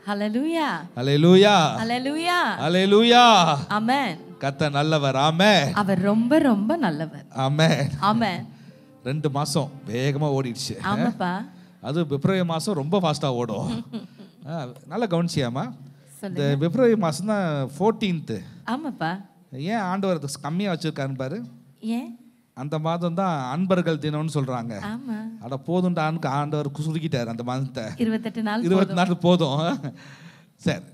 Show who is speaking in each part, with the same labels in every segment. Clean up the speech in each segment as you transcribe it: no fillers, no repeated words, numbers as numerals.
Speaker 1: Hallelujah.
Speaker 2: Hallelujah.
Speaker 1: Hallelujah.
Speaker 2: Hallelujah.
Speaker 1: Amen.
Speaker 2: கர்த்தர் நல்லவர். ஆமென்.
Speaker 1: அவர் ரொம்ப ரொம்ப நல்லவர்.
Speaker 2: ஆமென்.
Speaker 1: Amen.
Speaker 2: 2 மாசம் வேகமா ஓடிடுச்சு.
Speaker 1: ஆமாப்பா.
Speaker 2: அது பிப்ரவரி மாசம் ரொம்ப ஃபாஸ்டா ஓடும். நல்லா கவனிச்சியாமா? இந்த பிப்ரவரி மாசம் தான் 14th.
Speaker 1: ஆமாப்பா.
Speaker 2: ஏன் ஆண்டவர் கம்மியா வச்சிருக்காருன்னு பாரு.
Speaker 1: ஏன்?
Speaker 2: அந்த மாதம் தான் அன்பர்கள் தினம்னு சொல்றாங்க.
Speaker 1: ஆமா.
Speaker 2: அட போதும்டான்னு ஆண்டவர் சுருக்கிட்டார் அந்த மாதத்தை.
Speaker 1: 28 நாள்
Speaker 2: 20 நாள் போதும். சரி,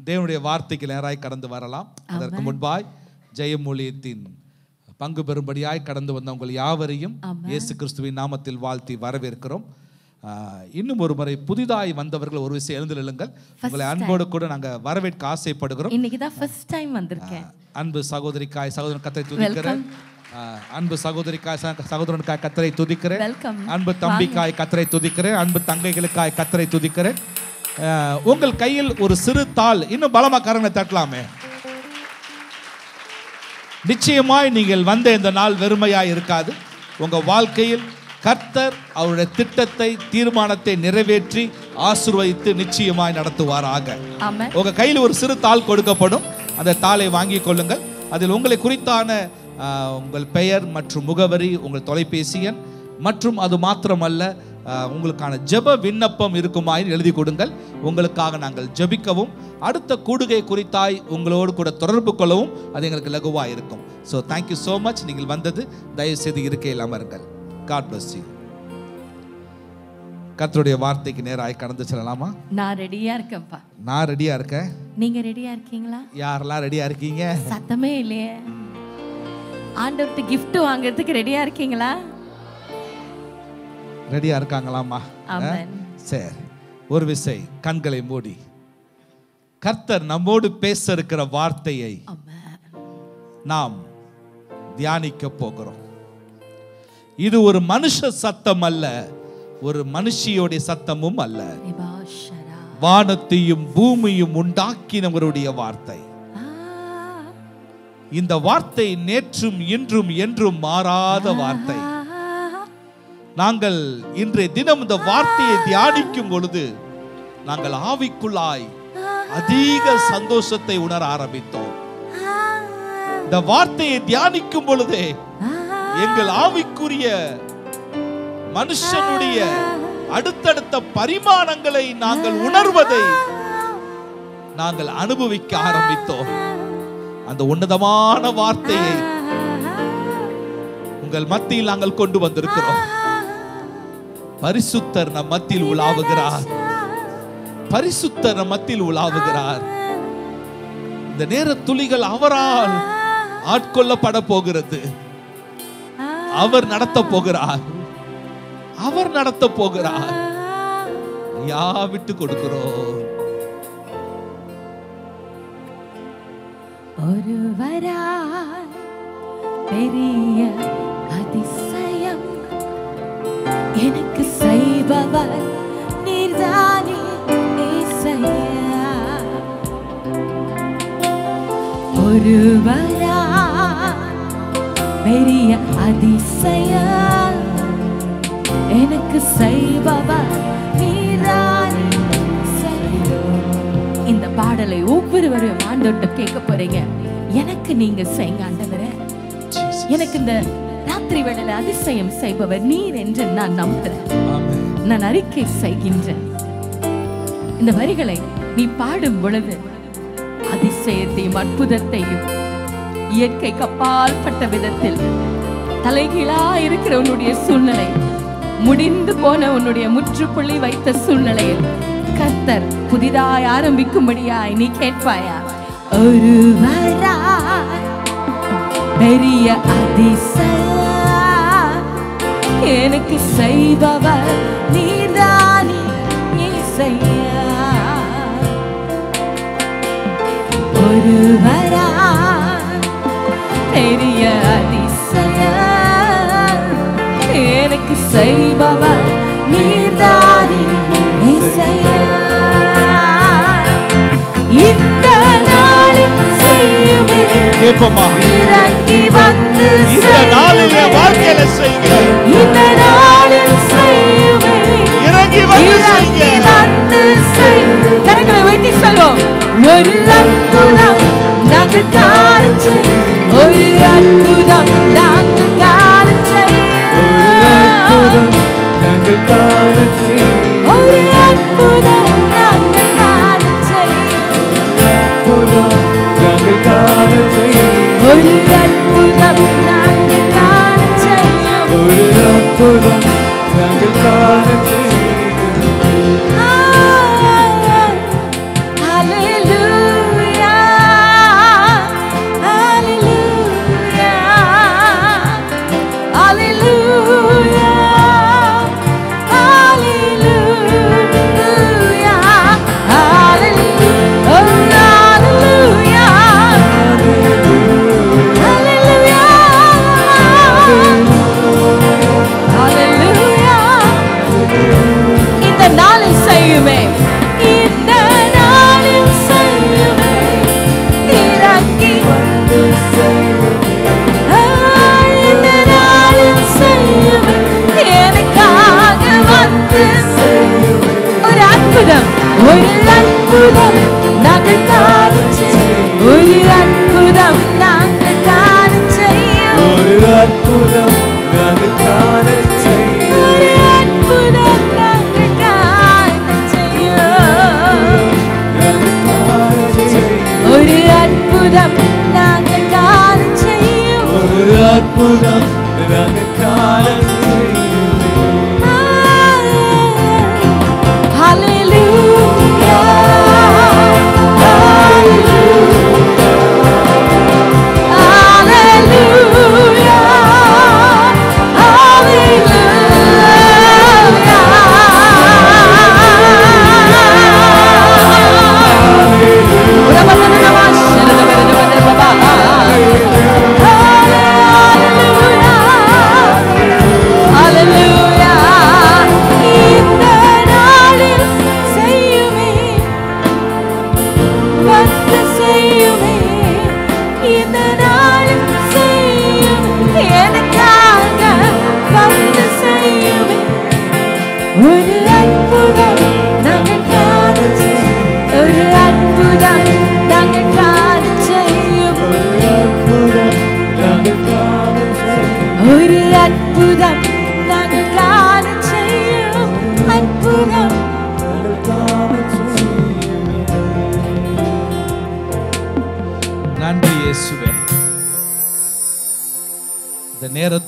Speaker 2: தேவனுடைய வார்த்தைக்கு நேராய் கடந்து வரலாம். அதற்கு முன்பாய் ஜெயமூலியத்தின் பங்கு பெறும்படியாய் கடந்து வந்த உங்கள் யாவரையும் இயேசு கிறிஸ்துவின் நாமத்தில் வாழ்த்தி வரவேற்கிறோம். இன்னும் ஒரு முறை புதிதாய் வந்தவர்கள் ஒரு விஷயம் எழுந்து நில்லுங்கள். உங்களை அன்போடு கூட நாங்கள் வரவேற்க ஆசைப்படுகிறோம்.
Speaker 1: இன்னைக்கு தான் ஃபர்ஸ்ட் டைம் வந்திருக்கேன்.
Speaker 2: அன்பு சகோதரிக்காய் சகோதரன் கர்த்தரை துதிக்கிறேன். அன்பு சகோதரிக்காய் சகோதரனுக்காய் கர்த்தரை துதிக்கிறேன். அன்பு தம்பிக்காய் கர்த்தரை துதிக்கிறேன். அன்பு தங்கைகளுக்காய் கர்த்தரை துதிக்கிறேன். உங்கள் கையில் ஒரு சிறு தாள், இன்னும் பலமா கரங்களை தட்டலாமே. நிச்சயமாய் நீங்கள் வந்த இந்த நாள் வெறுமையாய் இருக்காது. உங்க வாழ்க்கையில் கர்த்தர் அவருடைய திட்டத்தை தீர்மானத்தை நிறைவேற்றி ஆசீர்வதித்து நிச்சயமாய் நடத்துவாராக. உங்க கையில் ஒரு சிறு தாள் கொடுக்கப்படும். அந்த தாளை வாங்கிக் கொள்ளுங்கள். அதில் உங்களை குறித்தான உங்கள் பெயர் மற்றும் முகவரி, உங்கள் தொலைபேசி எண் மற்றும் அது மாத்திரமல்ல உங்களுக்கான ஜெப விண்ணப்பம் இருக்குமாய் எழுதி கொடுங்கள். உங்களுக்காக நாங்கள் ஜெபிக்கவும் அடுத்த கூடுகை குறித்தாய் உங்களோடு கூட தொடர்பு கொள்ளவும் அது எங்களுக்கு லகுவாக இருக்கும். So thank you so much. நீங்கள் வந்தது தயவு செய்து இருக்கையில் அமருங்கள். God bless you. கர்த்தருடைய வார்த்தைக்கு நேராய் கடந்து செல்லலாமா?
Speaker 1: நான் ரெடியா இருக்கேன்ப்பா.
Speaker 2: நான் ரெடியா இருக்கேன்.
Speaker 1: நீங்க ரெடியா இருக்கீங்களா?
Speaker 2: யாரெல்லாம் ரெடியா இருக்கீங்க?
Speaker 1: சத்தமே இல்லையே. ஆண்டவர்கிட்ட gift வாங்குறதுக்கு ரெடியா இருக்கீங்களா?
Speaker 2: ரெடியா இருக்காங்களாமா?
Speaker 1: ஆமென்.
Speaker 2: சரி, ஒரு விசை கண்களை மூடி கர்த்தர் நம்மோடு பேச இருக்கிற வார்த்தையை நாம் தியானிக்க போகிறோம். இது ஒரு மனுஷ சத்தம் அல்ல, ஒரு மனுஷியோட சத்தமும் அல்ல. வானத்தையும் பூமியும் உண்டாக்கினவருடைய வார்த்தை. இந்த வார்த்தை நேற்றும் இன்றும் என்றும் மாறாத வார்த்தை. நாங்கள் இன்றைய தினம் இந்த வார்த்தையை தியானிக்கும் பொழுது நாங்கள் ஆவிக்குள்ளாய் அதிக சந்தோஷத்தை உணர ஆரம்பித்தோம். இந்த வார்த்தையை தியானிக்கும் பொழுதே எங்கள் ஆவிக்குரிய மனுஷனுடைய அடுத்தடுத்த பரிமாணங்களை நாங்கள் உணர்வதை நாங்கள் அனுபவிக்க ஆரம்பித்தோம். அந்த உன்னதமான வார்த்தையை உங்கள் மத்தியில் நாங்கள் கொண்டு வந்திருக்கிறோம். பரிசுத்தர் நம் மத்தியில் உலாவுகிறார். பரிசுத்தர் நம் மத்தியில் உலாவுகிறார். இந்த நேர துளிகள் அவரால் ஆட்கொள்ளப்பட போகிறது. அவர் நடத்த போகிறார். அவர் நடத்த போகிறார். யா விட்டு கொடுக்கிறோம்.
Speaker 1: ஒருவராய் பெரிய அதிசயம் எனக்கு செய்பவர் நீர்தானே ஏசையா. ஒருவராய் பெரிய அதிசயம் எனக்கு செய்பவர் நீர்தானே ஏசையா. இந்த பாடலை ஒவ்வொருவரும் ஆண்டவர்கிட்ட கேட்க போறீங்க. எனக்கு நீங்க செய்யுங்க ஆண்டவரே. எனக்கு இந்த ராத்திரி வேளையில அதிசயம் செய்பவர் நீர் என்று நான் நம்புகிறேன். நான் அறிக்கை செய்கின்றேன். இந்த வரிகளை நீ பாடும் பொழுது அதிசயத்தையும் அற்புதத்தையும் இயற்கை கப்பால் பட்ட விதத்தில் தலைகீழா இருக்கிற உன்னுடைய சூழ்நிலை, முடிந்து போன உன்னுடைய முற்றுப்புள்ளி வைத்த சூழ்நிலையில் கர்த்தர் புதிதாய் ஆரம்பிக்கும்படியாய் நீ கேட்பாயா? ஒருவராய் பெரிய அதிசயம் எனக்கு செய்பவர் நீர்தானே ஏசையா. ஒருவராய் பெரிய அதிசயம் எனக்கு செய்பவர் நீர்தானே ஏசையா. இந்த நாளில் செய்யுமே இறங்கி வந்து
Speaker 2: இந்த நாளில் வாழ்க்கையில செய்யுங்க.
Speaker 1: இந்த நாளில் செய்யுமே இறங்கி வந்து செய்யுங்க. அற்புதம் நாங்கள் காண செய்யும். ஒரு அற்புதம் நாங்கள் காண செய்யும். ஒரு அற்புதம் நாங்கள் காண செய்யும்.
Speaker 3: ஒரு அற்புதம் நாங்கள் காண செய்யும்.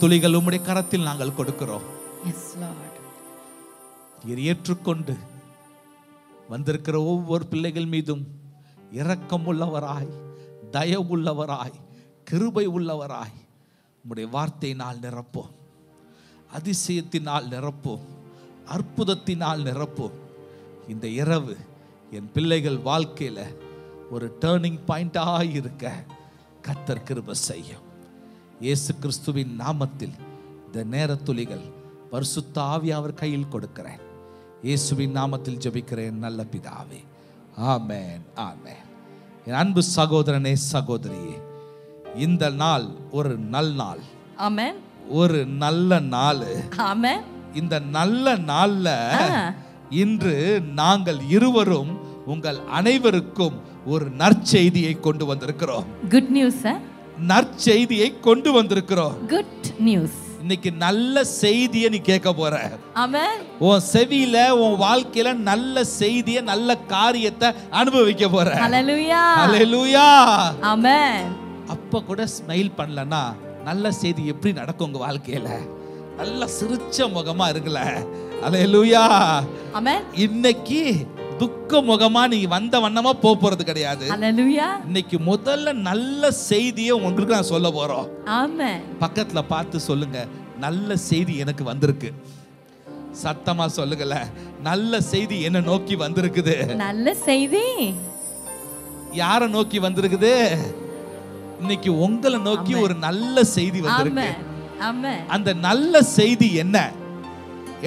Speaker 2: துளிகள் உம்முடைய கரத்தில் நாங்கள் கொடுக்கிறோம். ஏற்றுக்கொண்டு வந்திருக்கிற ஒவ்வொரு பிள்ளைகள் மீதும் இரக்கம் உள்ளவராய், தயவுள்ளவராய், கிருபை உள்ளவராய் உம்முடைய வார்த்தையினால் நிரப்போம், அதிசயத்தினால் நிரப்போம், அற்புதத்தினால் நிரப்போம். இந்த இரவு என் பிள்ளைகள் வாழ்க்கையில ஒரு டர்னிங் பாயிண்டாய் இருக்க கர்த்தர் கிருபை செய்யும். இயேசு கிறிஸ்துவின் நாமத்தில் இந்த நேரத்துளிகள் பரிசுத்த ஆவியானவர் கையில் கொடுக்கிறேன். இயேசுவின் நாமத்தில் ஜெபிக்கிறேன் நல்ல பிதாவே, ஆமென், ஆமென். என் அன்பு சகோதரனே, சகோதரியே, இந்த நாள் ஒரு நல்ல நாள்.
Speaker 1: ஆமென்.
Speaker 2: ஒரு நல்ல நாள்.
Speaker 1: ஆமென்.
Speaker 2: இந்த நல்ல நாள்ல இன்று நாங்கள் இருவரும் உங்கள் அனைவருக்கும் ஒரு நற்செய்தியை கொண்டு வந்திருக்கிறோம்.
Speaker 1: Good news.
Speaker 2: நற்செய்தியை கொண்டு வந்திருக்கிறோம்.
Speaker 1: Good news.
Speaker 2: இன்னைக்கு நல்ல செய்தியை நீ கேட்க போற.
Speaker 1: ஆமென்.
Speaker 2: உன் செவியில உன் வாழ்க்கையில நல்ல செய்தியை, நல்ல காரியத்தை அனுபவிக்க போற.
Speaker 1: ஹல்லேலூயா,
Speaker 2: ஹல்லேலூயா,
Speaker 1: ஆமென்.
Speaker 2: அப்ப கூட ஸ்மைல் பண்ணலனா நல்ல செய்தி எப்படி நடக்கும் உங்க வாழ்க்கையில? நல்ல சிரிச்ச முகமா இருக்குல. ஹல்லேலூயா, ஆமென். இன்னைக்கு துக்க முகமா நீ வந்த வண்ணமா போறது கிடையாது. ஹல்லேலூயா. இன்னைக்கு முதல்ல நல்ல செய்தியை உங்களுக்கு நான் சொல்ல போறோம். ஆமென். பக்கத்துல பார்த்து சொல்லுங்க, நல்ல செய்தி எனக்கு வந்திருக்கு. சத்தமா சொல்லுங்கல, நல்ல செய்தி என்ன நோக்கி வந்திருக்குது. நல்ல செய்தி யார நோக்கி வந்திருக்குது? இன்னைக்கு உங்களை நோக்கி ஒரு நல்ல செய்தி வந்திருக்கு. ஆமென். அந்த நல்ல செய்தி என்ன?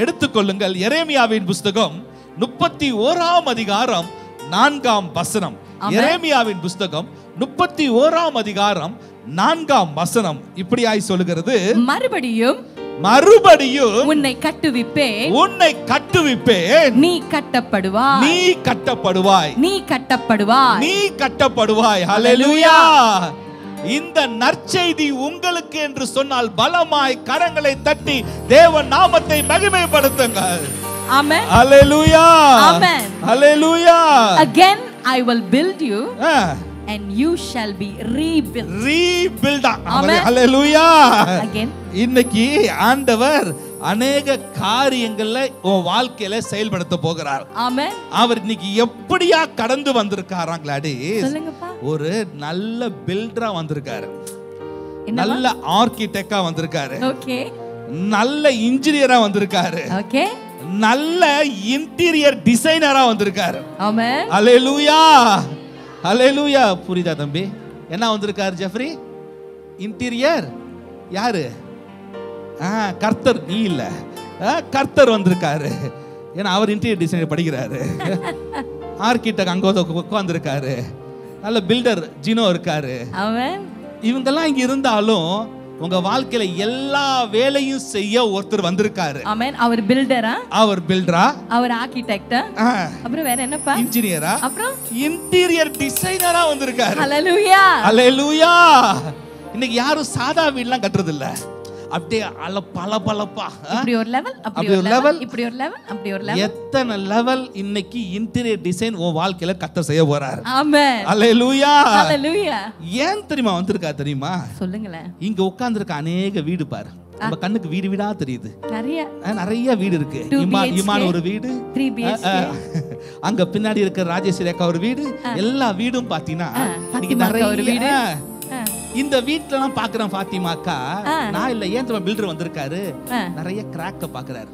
Speaker 2: எடுத்துக்கொள்ளுங்கள். எரேமியாவின் புத்தகம் 31ஆம் அதிகாரம் 4ஆம் வசனம். எரேமியாவின் புத்தகம் 31ஆம் அதிகாரம் 4ஆம் வசனம் இப்படியாய் சொல்லுகிறது, மறுபடியும்
Speaker 1: உன்னை கட்டுவிப்பேன்,
Speaker 2: உன்னை கட்டுவிப்பேன்,
Speaker 1: நீ கட்டப்படுவாய்,
Speaker 2: நீ கட்டப்படுவாய்,
Speaker 1: நீ கட்டப்படுவாய்,
Speaker 2: நீ கட்டப்படுவாய். ஹல்லேலூயா. இந்த நற்செய்தி உங்களுக்கு என்று சொன்னால் பலமாய் கரங்களை தட்டி தேவ நாமத்தை மகிமைப்படுத்துங்கள்.
Speaker 1: Amen.
Speaker 2: Hallelujah.
Speaker 1: Amen.
Speaker 2: Hallelujah.
Speaker 1: Again I will build you
Speaker 2: Ah.
Speaker 1: and you shall be rebuilt.
Speaker 2: Rebuild.
Speaker 1: Amen.
Speaker 2: Hallelujah.
Speaker 1: Again.
Speaker 2: இன்னைக்கு ஆண்டவர் அநேக காரியங்கள்ல உன் வாழ்க்கையில செயல்படுத்த போகிறார்.
Speaker 1: Amen.
Speaker 2: அவர் இன்னைக்கு எப்படியா கடந்து வந்திருக்காராம் கிளாடிஸ்?
Speaker 1: சொல்லுங்கப்பா.
Speaker 2: ஒரு நல்ல பில்டரா வந்திருக்காரு,
Speaker 1: என்னவா?
Speaker 2: நல்ல ஆர்கிடெக்டா வந்திருக்காரு,
Speaker 1: Okay.
Speaker 2: நல்ல இன்ஜினியரா வந்திருக்காரு,
Speaker 1: Okay.
Speaker 2: நல்ல இன்டீரியர் டிசைனரா வந்திருக்காரு.
Speaker 1: Amen.
Speaker 2: ஹalleluya. ஹalleluya. புரியுதா தம்பி? என்ன வந்திருக்காரு ஜெஃப்ரி? இன்டீரியர் யாரு? கர்த்தர், நீ இல்ல, கர்த்தர் வந்திருக்காரு. ஏன்னா அவர் இன்டீரியர் டிசைனர் படிக்கிறாரு. ஆர்கிடெக்ட் அங்க உட்கார்ந்திருக்காரு. நல்ல பில்டர் ஜினோ இருக்காரு.
Speaker 1: Amen.
Speaker 2: இவங்கெல்லாம் இங்க இருந்தாலும் உங்க வாழ்க்கையில எல்லா வேலையும் செய்ய ஒருத்தர் வந்திருக்காரு.
Speaker 1: Amen. அவர் பில்டரா?
Speaker 2: அவர் பில்டரா?
Speaker 1: அவர் ஆர்கிடெக்டா? அப்புறம் வேற என்னப்பா?
Speaker 2: இன்ஜினியரா?
Speaker 1: அப்புறம்
Speaker 2: இன்டீரியர் டிசைனரா வந்திருக்காரு.
Speaker 1: ஹalleluya.
Speaker 2: ஹalleluya. இன்னைக்கு யாரும் சாதா வீட்லாம் கட்டுறது இல்ல, அப்படியே பளபளப்பா.
Speaker 1: இப்படி ஒரு லெவல், அப்படி ஒரு லெவல், இப்படி ஒரு லெவல், அப்படி ஒரு லெவல்.
Speaker 2: எத்தனை லெவல் இன்னைக்கு இன்டீரியர் டிசைன் உன் வாழ்க்கையில கர்த்தர் செய்ய போறார்.
Speaker 1: ஆமென்.
Speaker 2: ஹalleluya.
Speaker 1: ஹalleluya.
Speaker 2: ஏன் தெரியுமா வந்திருக்கா தெரியுமா?
Speaker 1: சொல்லுங்களேன்.
Speaker 2: இங்க உட்கார்ந்திருக்க அநேக வீடு பாரு, நம்ம கண்ணுக்கு வீடு வீடா தெரியுது. நிறைய வீடு இருக்கு. இமான் ஒரு வீடு,
Speaker 1: 3 BHK.
Speaker 2: அங்க பின்னாடி இருக்க ராஜேஸ்வரி அக்கா ஒரு வீடு, எல்லா வீடும் பாத்தீங்கன்னா
Speaker 1: நிறைய ஒரு வீடு.
Speaker 2: இந்த வீட்ல எல்லாம் பாக்குறேன் ஃபாத்திமா அக்கா, நான் இல்ல, ஏன் நம்ம பில்டர் வந்திருக்காரு, நிறைய கிராக்க பாக்குறாரு.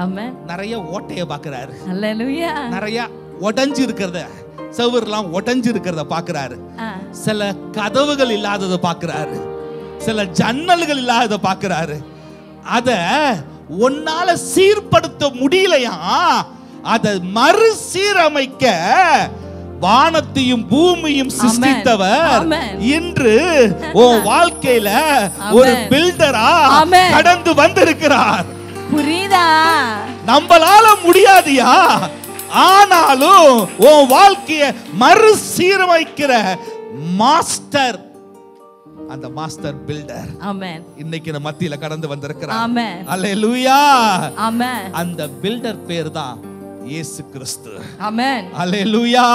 Speaker 1: ஆமென்.
Speaker 2: நிறைய ஓட்டைய பாக்குறாரு.
Speaker 1: ஹalleluya.
Speaker 2: நிறைய உடைஞ்சு இருக்கிறத, செவர்லாம் உடைஞ்சு இருக்கிறத பாக்குறாரு. சில கதவுகள் இல்லாதத பாக்குறாரு, சில ஜன்னல்கள் இல்லாதத பாக்குறாரு. அத ஒன்னால சீர்படுத்த முடியலையா, அத மறுசீரமைக்க வானத்தையும் பூமியும் சிருஷ்டித்தவர் இன்று உன் வாழ்க்கையில ஒரு பில்டரா கடந்து வந்திருக்கிறார்.
Speaker 1: புரியுதா?
Speaker 2: நம்மளால முடியாதியா, ஆனாலும் உன் வாழ்க்கைய மறுசீரமைக்கிற மாஸ்டர், அந்த மாஸ்டர் பில்டர்
Speaker 1: ஆமென்,
Speaker 2: இன்னைக்கு நம்ம மத்தியில கடந்து வந்திருக்கிறார்.
Speaker 1: ஆமென்.
Speaker 2: ஹalleluya.
Speaker 1: ஆமென்.
Speaker 2: அந்த பில்டர் பேர் தான் இயேசு கிறிஸ்து.
Speaker 1: ஆமென்.
Speaker 2: ஹalleluya.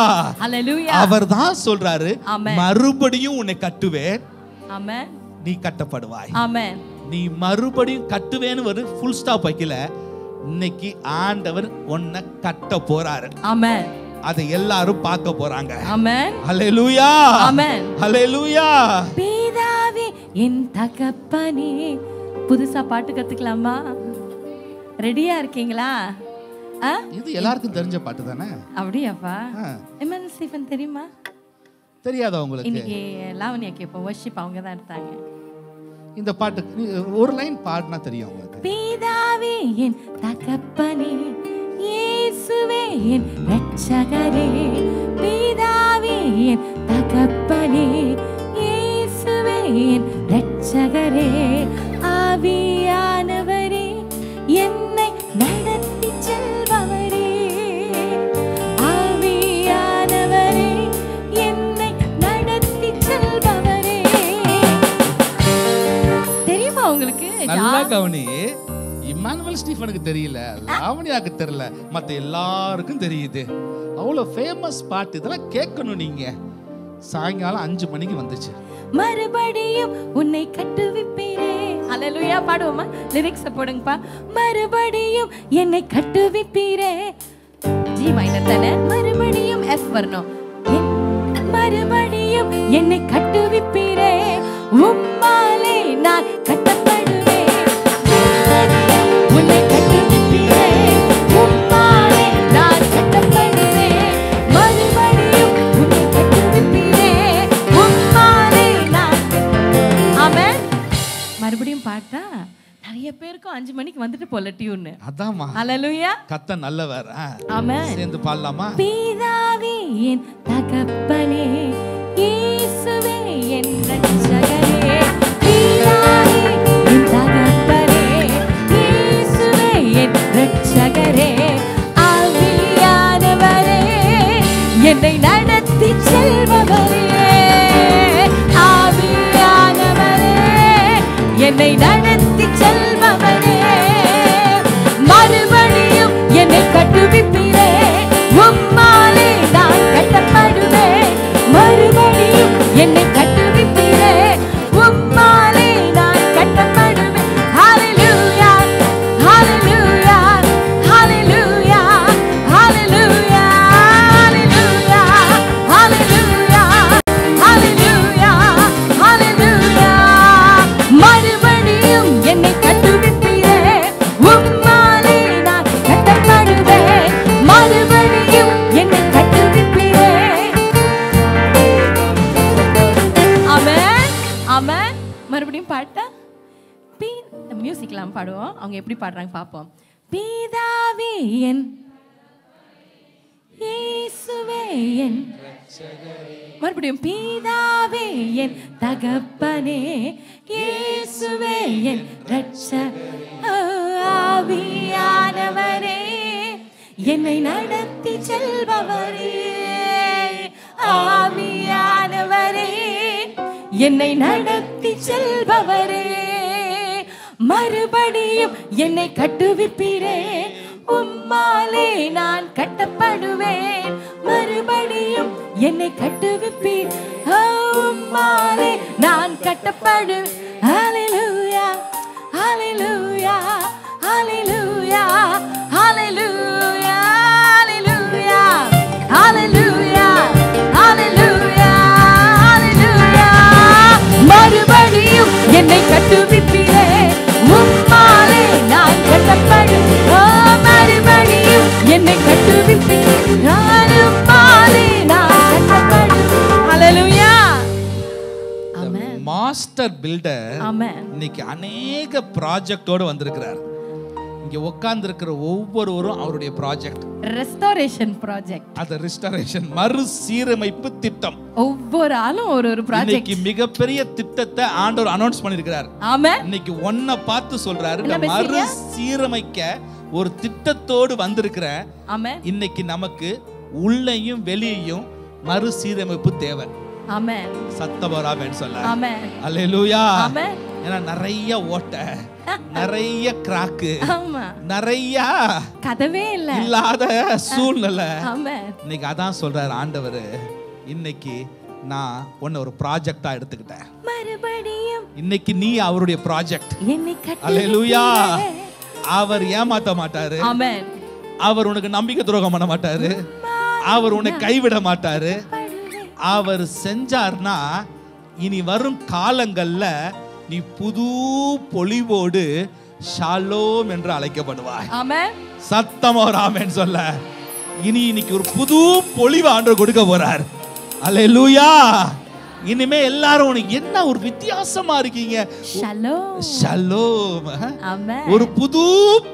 Speaker 1: ஹalleluya.
Speaker 2: அவர்தான் சொல்றாரு, மறுபடியும் உன்னை கட்டுவேன்.
Speaker 1: ஆமென்.
Speaker 2: நீ கட்டப்படுவாய்.
Speaker 1: ஆமென்.
Speaker 2: நீ மறுபடியும் கட்டுவேன்னு ஒரு ஃபுல் ஸ்டாப் வைக்கல. இன்னைக்கு ஆண்டவர் உன்னை கட்ட போறாரு.
Speaker 1: ஆமென்.
Speaker 2: அதை எல்லாரும் பார்க்க போறாங்க.
Speaker 1: ஆமென்.
Speaker 2: ஹalleluya.
Speaker 1: ஆமென்.
Speaker 2: ஹalleluya.
Speaker 1: பிதாவே என் தகப்பனே. புதுசா பாட்டு கத்துக்கலாமா? ரெடியா இருக்கீங்களா?
Speaker 2: இது எல்லாருக்கும் தெரிஞ்ச பாட்டு தானே?
Speaker 1: அப்படியாப்பா? எமன் ஸ்டீஃபன் தெரியுமா?
Speaker 2: தெரியாதா உங்களுக்கு?
Speaker 1: இன்னைக்கு லாவண்யா கேப்போம், வர்ஷிப் அவங்க தான் எடுத்தாங்க.
Speaker 2: இந்த பாட்டு ஒரு லைன் பாடினா தெரியும் உங்களுக்கு.
Speaker 1: பிதாவே என் தகப்பனே, இயேசுவே என் இரட்சகரே. பிதாவே என் தகப்பனே, இயேசுவே என் இரட்சகரே. ஆவியானவரே என்னை நடத்தி செல்பவரே. ஆவியானவரே என்னை நடத்தி செல்பவரே. தெரியுமா உங்களுக்கு?
Speaker 2: நல்லா கவனி. இமானுவேல் ஸ்டீஃபனுக்கு தெரியல, லாவண்யாக்கு தெரியல, மத்த எல்லாருக்கும் தெரியுது. அவ்வளவு ஃபேமஸ் பாட்டு. இதெல்லாம் கேட்கணும் நீங்க. சாயங்காலம் 5 மணிக்கு வந்துச்சு.
Speaker 1: மறுபடியும் உன்னை கட்டுவிப்பீரே. ஹalleluya. பாடுவோமா? லிரிக்ஸ் போடுங்கப்பா. மறுபடியும் என்னை கட்டுவிப்பீரே. ஜி மைனர் தானே, மறுபடியும் எஃப் வரணும். மறுபடியும் என்னை கட்டுவிப்பீரே. உம்மாலே நான் கட்டப்படுவேன். உன்னை கட்டுவிப்பீரே. உம்மாலே நான் கட்டப்படுவேன். மறுபடியும் உன்னை கட்டுவிப்பீரே. உம்மாலே நான். ஆமென். மறுபடியும் பாட்டா நிறைய பேருக்கு 5 மணிக்கு வந்துட்டு போல டியூன்.
Speaker 2: அதாம்மா.
Speaker 1: ஹalleluya.
Speaker 2: கர்த்தர் நல்லவர்.
Speaker 1: ஆமென்.
Speaker 2: சேர்ந்து பாடலாமா?
Speaker 1: பிதாவே என் தகப்பனே, இயேசுவே என் இரட்சகரே. பிதாவே என் தகப்பனே, இயேசுவே என் இரட்சகரே. ஆவியானவரே என்னை நடத்தி செல்பவரே. ஆவியானவரே என்னை நடத்தி செல்பவரே, மறுபடியும் என்னை கட்டுவிப்பீரே, உம்மாலே நான் கட்டப்படுவேன். மறுபடியும் என்னை கட்டுவிப்பீரே, உம்மாலே நான் கட்டப்படுவேன். ஹல்லேலூயா, ஹல்லேலூயா, ஹல்லேலூயா, ஹல்லேலூயா, ஹல்லேலூயா, ஹல்லேலூயா, ஹல்லேலூயா, ஹல்லேலூயா. மறுபடியும் என்னை கட்டுவிப்பீரே, உம்மாலே நான் கட்டப்படுவேன். மறுபடியும் என்னை கட்டுவிப்பீரே. ஆமென், ஆமென். மறுபடியும் பாட்டா மியூசிக்லாம் பாடுவோம். அவங்க எப்படி பாடுறாங்க பாப்போம். பிதாவே என் இயேசுவே என் மறுபடியும் பிதாவே என் தகப்பனே, இயேசுவே என் ஆவியானவரே, என்னை நடத்தி செல்பவரே, ஆவியானவரே, என்னை நடத்தி செல்பவரே, மறுபடியும் என்னை கட்டுவிப்பீரே, உம்மாலே நான் கட்டப்படுவேன். மறுபடியும் என்னை கட்டுவிப்பீர், உம்மாலே நான் கட்டப்படுவேன். ஹல்லேலூயா, ஹல்லேலூயா, ஹல்லேலூயா, ஹல்லேலூயா, ஹல்லேலூயா, ஹல்லேலூயா, ஹல்லேலூயா, ஹல்லேலூயா. மறுபடியும் என்னை கட்டுவிப்பீரே, உம்மாலே நான் கட்டப்படுவேன். மறுபடியும் என்னை கட்டுவிப்பீர், உம்மாலே நான் கட்டப்படுவேன். ஹல்லேலூயா. ஆமென்.
Speaker 2: மாஸ்டர் பில்டர்
Speaker 1: ஆமென்.
Speaker 2: இன்னைக்கு அநேக ப்ராஜெக்டோட வந்திருக்கிறார். இங்க உட்கார்ந்து இருக்கிற ஒவ்வொருவரும் அவருடைய ப்ராஜெக்ட்,
Speaker 1: ரெஸ்டோரேஷன் ப்ராஜெக்ட்,
Speaker 2: அது ரெஸ்டோரேஷன் மறுசீரமைப்பு திட்டம்.
Speaker 1: ஒவ்வொரு ஆளும் ஒரு ஒரு ப்ராஜெக்ட்.
Speaker 2: இன்னைக்கு மிகப்பெரிய திட்டத்தை ஆண்டவர் அனௌன்ஸ் பண்ணிருக்கிறார்.
Speaker 1: ஆமென்.
Speaker 2: இன்னைக்கு ஒன்ன பார்த்து சொல்றாரு, மறுசீரமைக்க ஒரு திட்டத்தோடு வந்திருக்கிற.
Speaker 1: ஆமென்.
Speaker 2: இன்னைக்கு நமக்கு உள்ளேயும் வெளியேயும் மறுசீரமைப்பு தேவை.
Speaker 1: ஆமென்.
Speaker 2: சத்தபராமேன்னு சொல்ல.
Speaker 1: ஆமென்.
Speaker 2: அல்லேலூயா.
Speaker 1: ஆமென்.
Speaker 2: ஏன்னா நிறைய ஓட்டை, நிறைய கிராக்கு,
Speaker 1: ஆமா,
Speaker 2: நிறைய
Speaker 1: கதவே
Speaker 2: இல்லாத சூழ்நிலை.
Speaker 1: ஆமென்.
Speaker 2: இன்னைக்கு அதான் சொல்றாரு ஆண்டவர், இன்னைக்கு நான் உன்னை ஒரு ப்ராஜெக்டா எடுத்துக்கிட்டேன்.
Speaker 1: மறுபடியும்
Speaker 2: இன்னைக்கு நீ அவருடைய ப்ராஜெக்ட்.
Speaker 1: என்னை கட்டி.
Speaker 2: அல்லேலூயா. அவர் ஏமாத்த மாட்டாரு.
Speaker 1: ஆமென்.
Speaker 2: அவர் உனக்கு நம்பிக்கை துரோகம் பண்ண மாட்டாரு. அவர் உன்னை கைவிட மாட்டாரு. அவர் செஞ்சார்னா இனி வரும் காலங்கள்ல நீ புது பொலிவோடு ஷாலோம் என்று அழைக்கப்படுவாய்.
Speaker 1: ஆமென்.
Speaker 2: சத்தமா ஒரு ஆமென் சொல்ல. இன்னைக்கு ஒரு புது பொலிவு ஆண்டவர் கொடுக்க போறார். அல்லேலூயா. இனிமே எல்லாரும் உனக்கு என்ன ஒரு வித்தியாசமா இருக்கீங்க.
Speaker 1: ஷலோம்.
Speaker 2: ஷலோம்.
Speaker 1: ஆமென்.
Speaker 2: ஒரு புது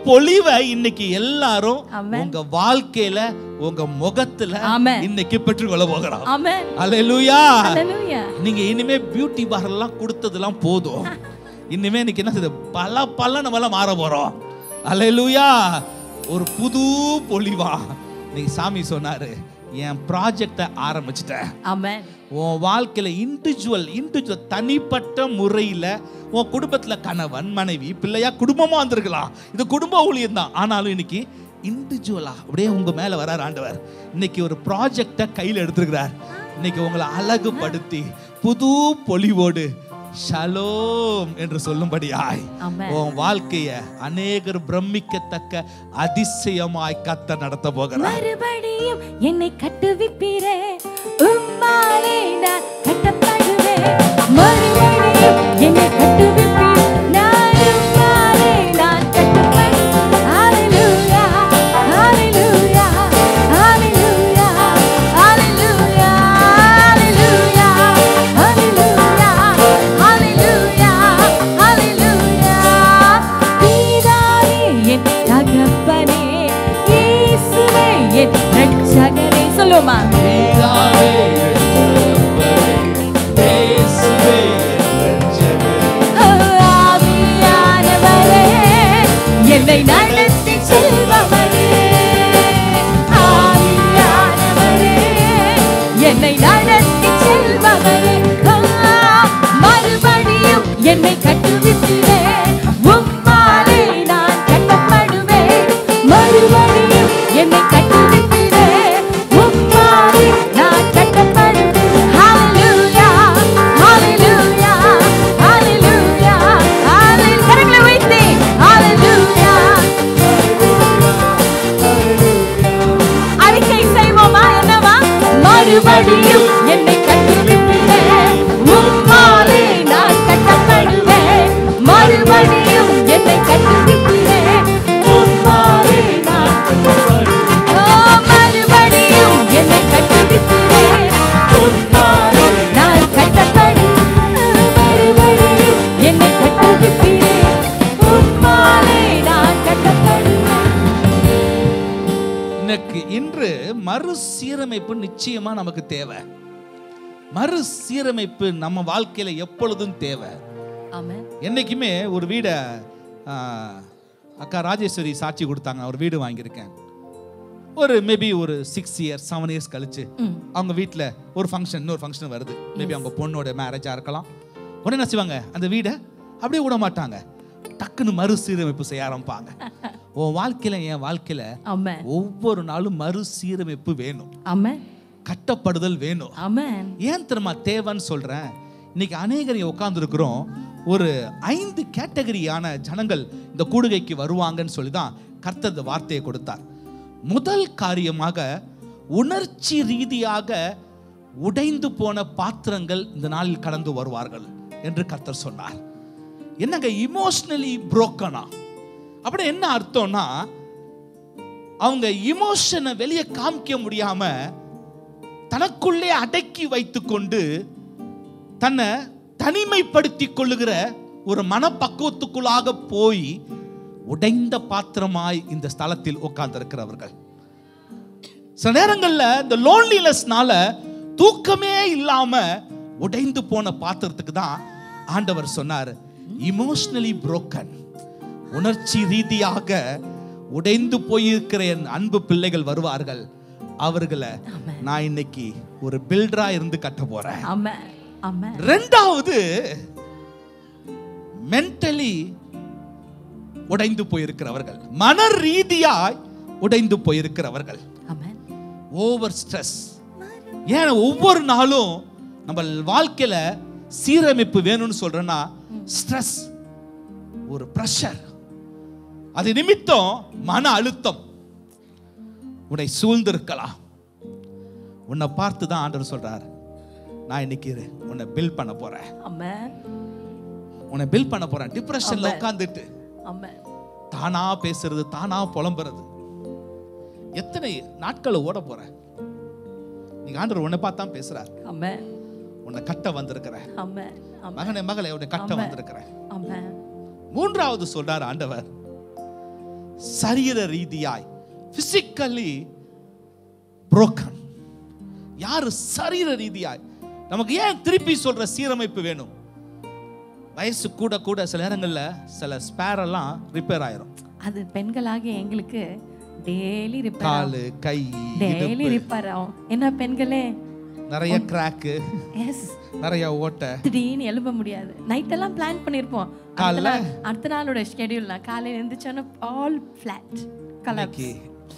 Speaker 2: பொலிவை இன்னைக்கு எல்லாரும்
Speaker 1: ஆமென்.
Speaker 2: உங்க வாழ்க்கையில உங்க முகத்துல
Speaker 1: ஆமென்.
Speaker 2: இன்னைக்கு பெற்றுக்கொள்ள போகிறோம்.
Speaker 1: ஆமென்.
Speaker 2: அல்லேலூயா.
Speaker 1: அல்லேலூயா.
Speaker 2: நீங்க இனிமே பியூட்டி பார்லர் எல்லாம் கொடுத்ததெல்லாம் போதும். இனிமே இன்னைக்கு என்ன செய்யுது, பல நம்ம எல்லாம் மாற போறோம். அல்லேலூயா. ஒரு புது பொலிவா நீ சாமி சொன்னாரு, என் ப்ராஜெக்டை ஆரம்பிச்சிட்டேன்.
Speaker 1: ஆமென்.
Speaker 2: உன் வாழ்க்கையில இண்டிவிஜுவல் தனிப்பட்ட முறையில உன் குடும்பத்துல கணவன் மனைவி பிள்ளையா குடும்பமா வந்திருக்கலாம். இது குடும்ப ஊழியம் தான். ஆனாலும் இன்னைக்கு இண்டிவிஜுவலா அப்படியே உங்க மேல வரார் ஆண்டவர். இன்னைக்கு ஒரு ப்ராஜெக்டை கையில் எடுத்திருக்கிறார். இன்னைக்கு உங்களை அழகுபடுத்தி புது பொலிவோடு ஷலோம் என்று சொல்லும்படியாய் உன் வாழ்க்கைய அநேகர் பிரமிக்கத்தக்க அதிசயமாய் கர்த்தர் நடத்த போகிறார்.
Speaker 1: மறுபடியும் என்னை கட்டுவிப்பீரே, உம்மாலே நான் கட்டப்படுவேன். மறுபடியும் என்னை கட்டுவிப்பீர், நான் உம்மாலே நான் கட்டப்படுவேன். ஹல்லேலூயா, ஹல்லேலூயா, ஹல்லேலூயா, ஹல்லேலூயா, ஹல்லேலூயா, ஹல்லேலூயா, ஹல்லேலூயா, ஹல்லேலூயா. பிதாவே என் தகப்பனே, இயேசுவே என் இரட்சகரே. சொல்லுமா.
Speaker 3: பிதாவே என் தகப்பனே, இயேசுவே என் இரட்சகரே.
Speaker 1: ஆவியானவரே, என்னை நடத்தி செல்பவரே, ஆவியானவரே, என்னை நடத்தி செல்பவரே, மறுபடியும் என்னை கட்டுவிப்பீரே, மறுபடியும் என்னை கட்டுவிப்பீரே. உம்மாலே நான் கட்டப்படுவேன். ஹalleluya ஹalleluya ஹalleluya ஹalleluya. கரங்களை உயர்த்தி ஹalleluya. அறிக்கை செய்வோமா? என்னவா? மறுபடியும் என்னை கட்டுவிப்பீரே. உம்மாலே நான் கட்டப்படுவேன். மறுபடியும் என்னை கட்டுவிப்பீரே. உம்மாலே நான் கட்டப்படுவேன். ஓ மறுபடியும் என்னை கட்டுவிப்பீரே. உம்மாலே நான் கட்டப்படுவேன். மறுபடியும் என்னை கட்டுவிப்பீரே. உம்மாலே நான் கட்டப்படுவேன்.
Speaker 2: இன்று மறுசீரமைப்பு நிச்சயமா நமக்கு தேவை. மறுசீரமைப்பு நம்ம வாழ்க்கையில எப்பொழுதும் தேவை.
Speaker 1: ஆமென்.
Speaker 2: என்னைக்குமே ஒரு வீடை அக்கா ராஜேஸ்வரி சாட்சி கொடுத்தாங்க. ஒரு வீடு வாங்கியிருக்கேன். ஒரு மேபி ஒரு 6 இயர்ஸ் 7 இயர்ஸ் கழிச்சு அவங்க வீட்டில் ஒரு ஃபங்க்ஷன், இன்னொரு ஃபங்க்ஷன் வருது. மேபி அவங்க பொண்ணோட மேரேஜாக இருக்கலாம். உடனே என்ன செய்வாங்க? அந்த வீடை அப்படியே விட மாட்டாங்க, டக்குன்னு மறுசீரமைப்பு செய்ய ஆரம்பிப்பாங்க. உன் வாழ்க்கையில என் வாழ்க்கையில ஒவ்வொரு நாளும் மறுசீரமைப்பு வேணும். கட்டப்படுதல் வேணும். ஏன் தெரியுமா தேவைன்னு சொல்றேன்? இன்னைக்கு அநேகரை உட்கார்ந்து இருக்கிறோம். ஒரு 5 கேட்டகரியான ஜனங்கள் இந்த கூடுகைக்கு வருவாங்கன்னு சொல்லிதான் கர்த்தர் இந்த வார்த்தையை கொடுத்தார். முதல் காரியமாக உணர்ச்சி ரீதியாக உடைந்து போன பாத்திரங்கள் இந்த நாளில் கடந்து வருவார்கள் என்று கர்த்தர் சொன்னார். என்னங்க இமோஷனலி புரோக்கனா? அப்படி என்ன அர்த்தம்னா, அவங்க இமோஷனை வெளியே காமிக்க முடியாம தனக்குள்ளே அடக்கி வைத்துக்கொண்டு தன்னை தனிமைப்படுத்தி கொள்ளுகிற ஒரு மனப்பக்குவத்துக்குள்ளாக போய் உடைந்த பாத்திரமாய் இந்த ஸ்தலத்தில் உட்கார்ந்து இருக்கிறவர்கள். சில நேரங்கள்ல இந்த லோன்லினஸ்னால தூக்கமே இல்லாம உடைந்து போன பாத்திரத்துக்கு தான் ஆண்டவர் சொன்னார், இமோஷனலி புரோக்கன், உணர்ச்சி ரீதியாக உடைந்து போயிருக்கிற என் அன்பு பிள்ளைகள் வருவார்கள். அவர்களை நான் இன்னைக்கு ஒரு பில்டரா இருந்து கட்ட போறேன். இரண்டாவது, மென்டலி உடைந்து போயிருக்கிறவர்கள், மன ரீதியாய் உடைந்து போயிருக்கிறவர்கள். Over stress. ஏன் ஒவ்வொரு நாளும் நம்ம வாழ்க்கையில சீரமைப்பு வேணும்னு சொல்றேன்னா, ஸ்ட்ரெஸ், ஒரு பிரஷர், அது நிமித்தம் மன அழுத்தம் உன்னை சூழ்ந்திருக்கலாம். உன்னை பார்த்து தான் ஆண்டவர் சொல்றார், நான் இன்னைக்கு உன்னை பில்ட் பண்ண போறேன். உன்னை பில்ட் பண்ண போறேன். டிப்ரெஷன்ல உட்கார்ந்துட்டு தானா பேசுறது, தானா புலம்புறது, எத்தனை நாட்களை ஓட போற? நீங்க ஆண்டவர் உன்னை பார்த்து தான் பேசுறார். உன்னை கட்ட வந்திருக்கிறேன் மகனே, மகளே, உன்னை கட்ட வந்திருக்கிறேன். மூன்றாவது சொல்றார் ஆண்டவர், சரீர ரீதியாய் பிசிக்கலி புரோக்கன். யாரு சரீர ரீதியாய்? நமக்கு ஏன் திருப்பி சொல்ற சீரமைப்பு வேணும்? வயசு கூட கூட சில நேரங்கள்ல சில ஸ்பேர் எல்லாம் ரிப்பேர் ஆயிரும்.
Speaker 1: அது பெண்களாக எங்களுக்கு டெய்லி ரிப்பேர்,
Speaker 2: காலு கை
Speaker 1: டெய்லி ரிப்பேர் ஆகும். என்ன பெண்களே,
Speaker 2: நிறைய கிராக், நிறைய ஓட்டை,
Speaker 1: திடீர்னு எழும்ப முடியாது. நைட் எல்லாம் பிளான் பண்ணிருப்போம், அடுத்த நாளோட ஷெட்யூல்ல காலையில எழுந்துச்சோன்னா ஆல் ஃபிளாட் கலர்.